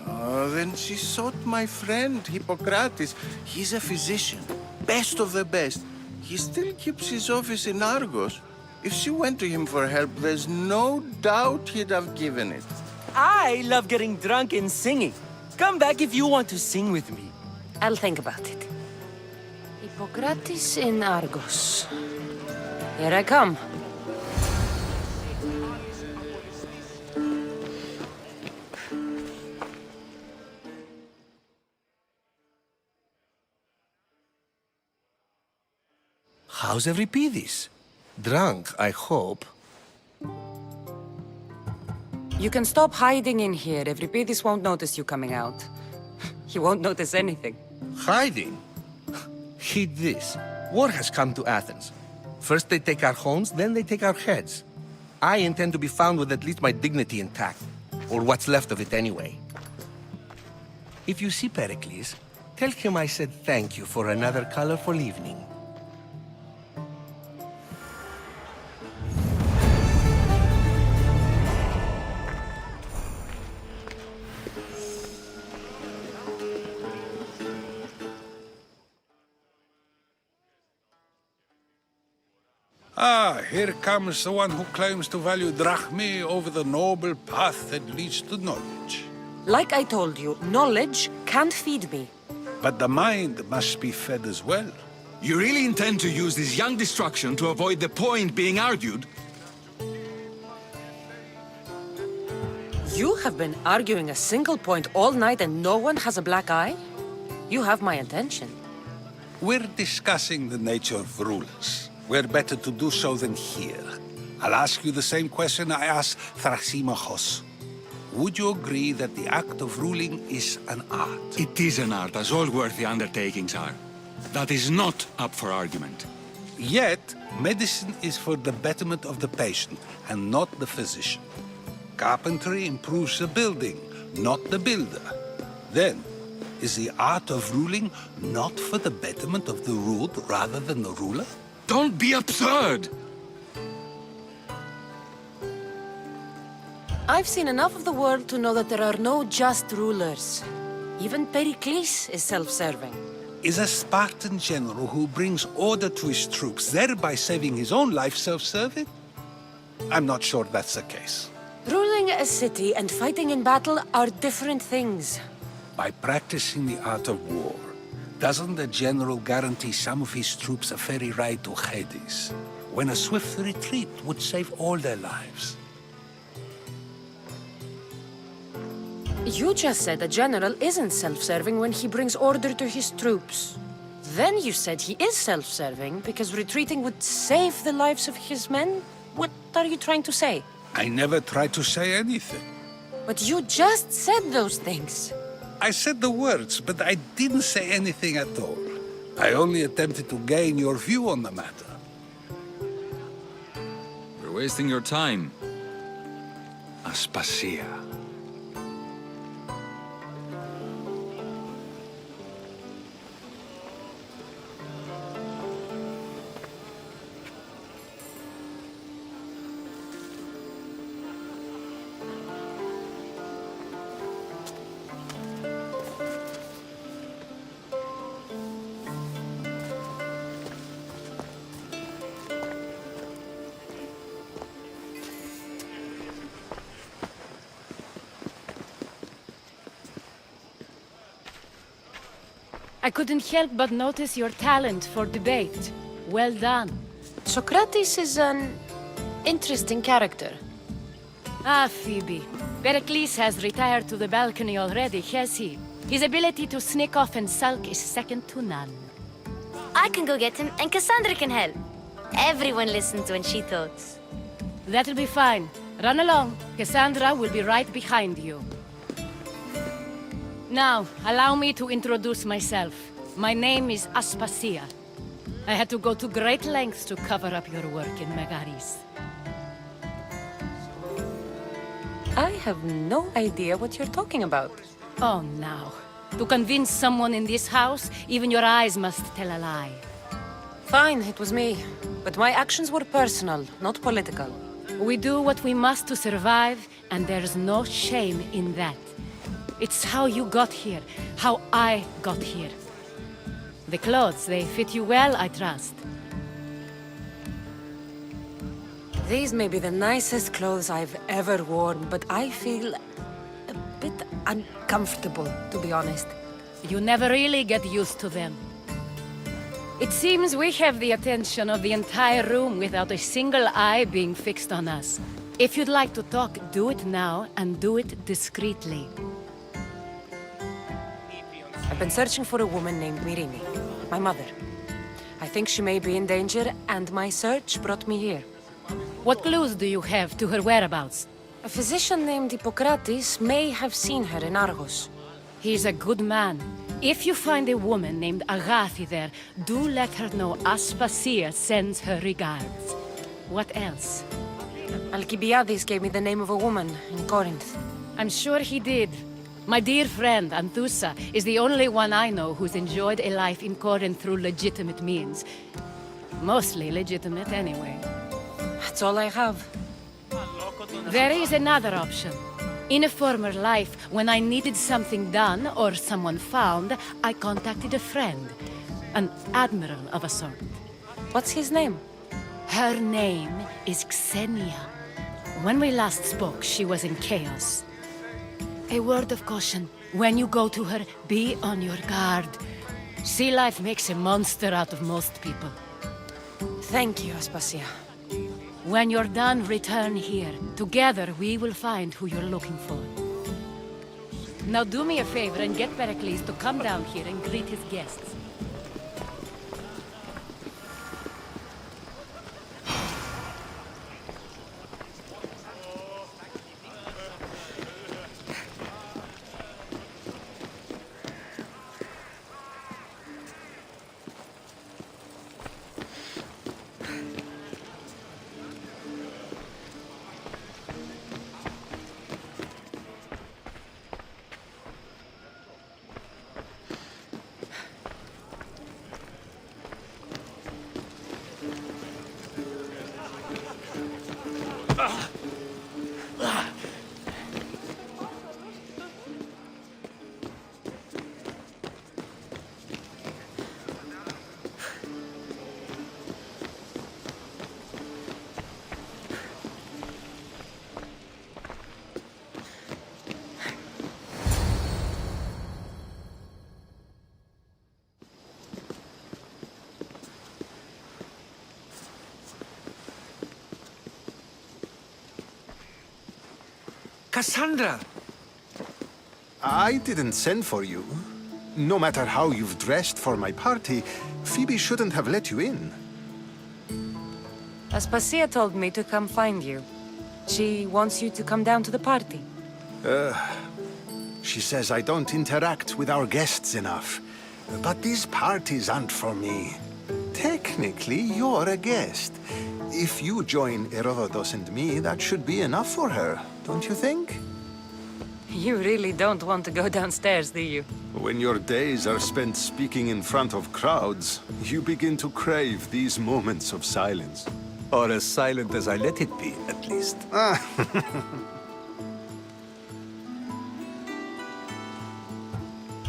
Speaker 19: Oh, then she sought my friend, Hippocrates. He's a physician, best of the best. He still keeps his office in Argos. If she went to him for help, there's no doubt he'd have given it.
Speaker 15: I love getting drunk and singing. Come back if you want to sing with me.
Speaker 8: I'll think about it. Hippocrates in Argos. Here I come.
Speaker 11: How's Euripides? Drunk, I hope.
Speaker 8: You can stop hiding in here. Euripides won't notice you coming out. He won't notice anything.
Speaker 11: Hiding? Heed this. War has come to Athens. First they take our homes, then they take our heads. I intend to be found with at least my dignity intact. Or what's left of it anyway. If you see Pericles, tell him I said thank you for another colorful evening.
Speaker 21: Ah, here comes the one who claims to value drachmae over the noble path that leads to knowledge.
Speaker 8: Like I told you, knowledge can't feed me.
Speaker 21: But the mind must be fed as well.
Speaker 6: You really intend to use this young destruction to avoid the point being argued?
Speaker 8: You have been arguing a single point all night and no one has a black eye? You have my attention.
Speaker 21: We're discussing the nature of rulers. Where better to do so than here? I'll ask you the same question I asked Thrasymachos. Would you agree that the act of ruling is an art?
Speaker 6: It is an art, as all worthy undertakings are. That is not up for argument.
Speaker 21: Yet, medicine is for the betterment of the patient, and not the physician. Carpentry improves the building, not the builder. Then, is the art of ruling not for the betterment of the ruled rather than the ruler?
Speaker 6: Don't be absurd!
Speaker 8: I've seen enough of the world to know that there are no just rulers. Even Pericles is self-serving.
Speaker 21: Is a Spartan general who brings order to his troops, thereby saving his own life, self-serving? I'm not sure that's the case.
Speaker 8: Ruling a city and fighting in battle are different things.
Speaker 21: By practicing the art of war, doesn't the general guarantee some of his troops a ferry ride to Hades, when a swift retreat would save all their lives?
Speaker 9: You just said a general isn't self-serving when he brings order to his troops. Then you said he is self-serving because retreating would save the lives of his men? What are you trying to say?
Speaker 21: I never tried to say anything.
Speaker 9: But you just said those things.
Speaker 21: I said the words, but I didn't say anything at all. I only attempted to gain your view on the matter.
Speaker 12: You're wasting your time. Aspasia.
Speaker 18: I couldn't help but notice your talent for debate. Well done.
Speaker 9: Socrates is an interesting character.
Speaker 18: Ah, Phoebe. Pericles has retired to the balcony already, has he? His ability to sneak off and sulk is second to none.
Speaker 3: I can go get him, and Cassandra can help. Everyone listens when she talks.
Speaker 18: That'll be fine. Run along. Cassandra will be right behind you. Now, allow me to introduce myself. My name is Aspasia. I had to go to great lengths to cover up your work in Megaris.
Speaker 9: I have no idea what you're talking about.
Speaker 18: Oh, now. To convince someone in this house, even your eyes must tell a lie.
Speaker 9: Fine, it was me. But my actions were personal, not political.
Speaker 18: We do what we must to survive, and there's no shame in that. It's how you got here, how I got here. The clothes, they fit you well, I trust.
Speaker 9: These may be the nicest clothes I've ever worn, but I feel a bit uncomfortable, to be honest.
Speaker 18: You never really get used to them. It seems we have the attention of the entire room without a single eye being fixed on us. If you'd like to talk, do it now, and do it discreetly.
Speaker 9: I've been searching for a woman named Myrine, my mother. I think she may be in danger, and my search brought me here.
Speaker 18: What clues do you have to her whereabouts?
Speaker 9: A physician named Hippocrates may have seen her in Argos.
Speaker 18: He's a good man. If you find a woman named Agathi there, do let her know Aspasia sends her regards. What else?
Speaker 9: Alcibiades gave me the name of a woman in Corinth.
Speaker 18: I'm sure he did. My dear friend, Anthusa, is the only one I know who's enjoyed a life in Corinth through legitimate means. Mostly legitimate, anyway.
Speaker 9: That's all I have.
Speaker 18: There is another option. In a former life, when I needed something done or someone found, I contacted a friend. An admiral of a sort.
Speaker 9: What's his name?
Speaker 18: Her name is Xenia. When we last spoke, she was in chaos. A word of caution. When you go to her, be on your guard. Sea life makes a monster out of most people.
Speaker 9: Thank you, Aspasia.
Speaker 18: When you're done, return here. Together, we will find who you're looking for. Now do me a favor and get Pericles to come down here and greet his guests.
Speaker 10: Cassandra!
Speaker 7: I didn't send for you. No matter how you've dressed for my party, Phoebe shouldn't have let you in.
Speaker 8: Aspasia told me to come find you. She wants you to come down to the party.
Speaker 7: She says I don't interact with our guests enough. But these parties aren't for me. Technically, you're a guest. If you join Herodotus and me, that should be enough for her, don't you think?
Speaker 8: You really don't want to go downstairs, do you?
Speaker 7: When your days are spent speaking in front of crowds, you begin to crave these moments of silence.
Speaker 10: Or as silent as I let it be, at least.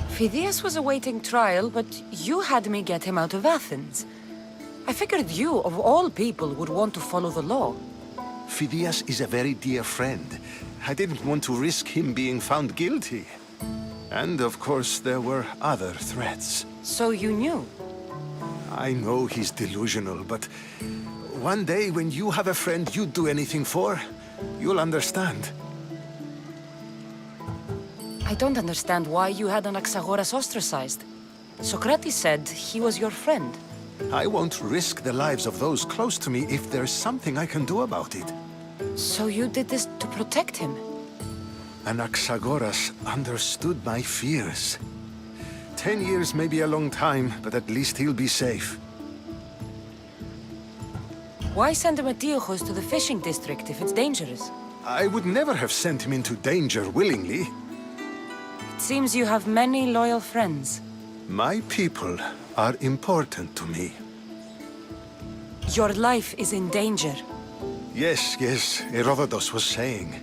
Speaker 8: Phidias was awaiting trial, but you had me get him out of Athens. I figured you, of all people, would want to follow the law.
Speaker 7: Phidias is a very dear friend. I didn't want to risk him being found guilty. And of course, there were other threats.
Speaker 8: So you knew?
Speaker 7: I know he's delusional, but one day when you have a friend you'd do anything for, you'll understand.
Speaker 8: I don't understand why you had Anaxagoras ostracized. Socrates said he was your friend.
Speaker 7: I won't risk the lives of those close to me if there's something I can do about it.
Speaker 8: So you did this to protect him?
Speaker 7: Anaxagoras understood my fears. 10 years may be a long time, but at least he'll be safe.
Speaker 8: Why send Antiochos to the fishing district if it's dangerous?
Speaker 7: I would never have sent him into danger willingly.
Speaker 8: It seems you have many loyal friends.
Speaker 7: My people are important to me.
Speaker 8: Your life is in danger.
Speaker 7: Yes, Herodotus was saying.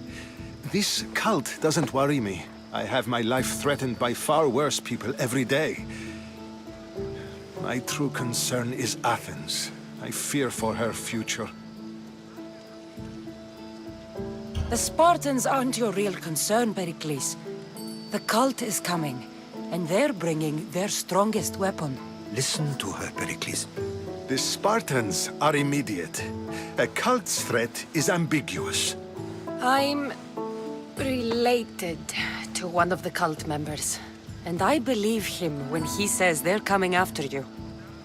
Speaker 7: This cult doesn't worry me. I have my life threatened by far worse people every day. My true concern is Athens. I fear for her future.
Speaker 8: The Spartans aren't your real concern, Pericles. The cult is coming, and they're bringing their strongest weapon.
Speaker 10: Listen to her, Pericles.
Speaker 7: The Spartans are immediate. A cult's threat is ambiguous.
Speaker 9: I'm related to one of the cult members.
Speaker 8: And I believe him when he says they're coming after you.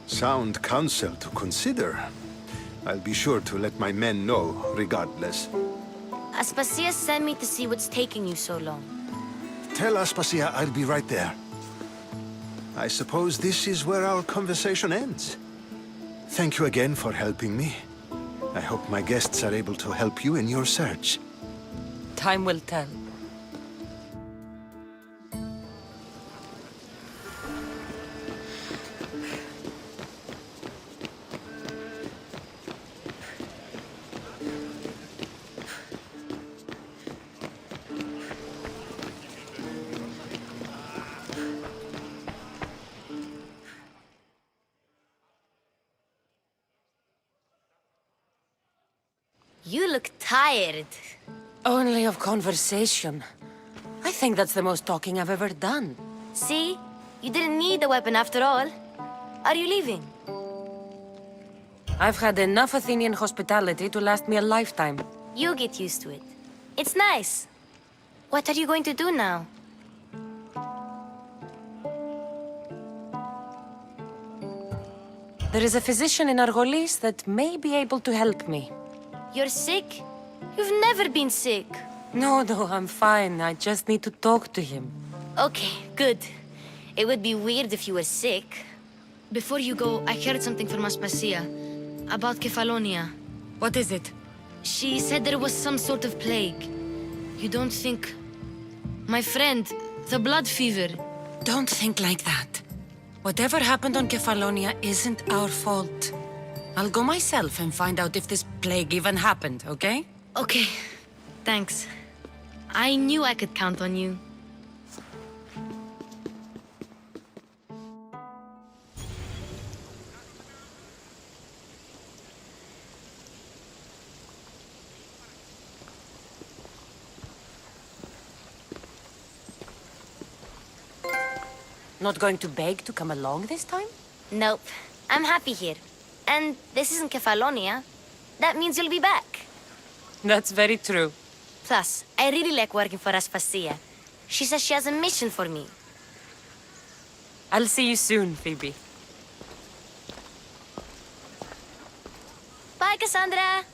Speaker 7: Sound counsel to consider. I'll be sure to let my men know, regardless.
Speaker 3: Aspasia sent me to see what's taking you so long.
Speaker 7: Tell Aspasia I'll be right there. I suppose this is where our conversation ends. Thank you again for helping me. I hope my guests are able to help you in your search.
Speaker 8: Time will tell.
Speaker 3: You look tired.
Speaker 8: Only of conversation. I think that's the most talking I've ever done.
Speaker 3: See? You didn't need a weapon after all. Are you leaving?
Speaker 8: I've had enough Athenian hospitality to last me a lifetime.
Speaker 3: You get used to it. It's nice. What are you going to do now?
Speaker 8: There is a physician in Argolis that may be able to help me.
Speaker 3: You're sick? You've never been sick.
Speaker 8: No, I'm fine. I just need to talk to him.
Speaker 3: Okay, good. It would be weird if you were sick. Before you go, I heard something from Aspasia about Kefalonia.
Speaker 8: What is it?
Speaker 3: She said there was some sort of plague. You don't think... My friend, the blood fever.
Speaker 8: Don't think like that. Whatever happened on Kefalonia isn't our fault. I'll go myself and find out if this plague even happened, okay?
Speaker 3: Okay, thanks. I knew I could count on you.
Speaker 8: Not going to beg to come along this time?
Speaker 3: Nope. I'm happy here. And this isn't Kefalonia. That means you'll be back.
Speaker 8: That's very true.
Speaker 3: Plus, I really like working for Aspasia. She says she has a mission for me.
Speaker 5: I'll see you soon, Phoebe.
Speaker 3: Bye, Cassandra.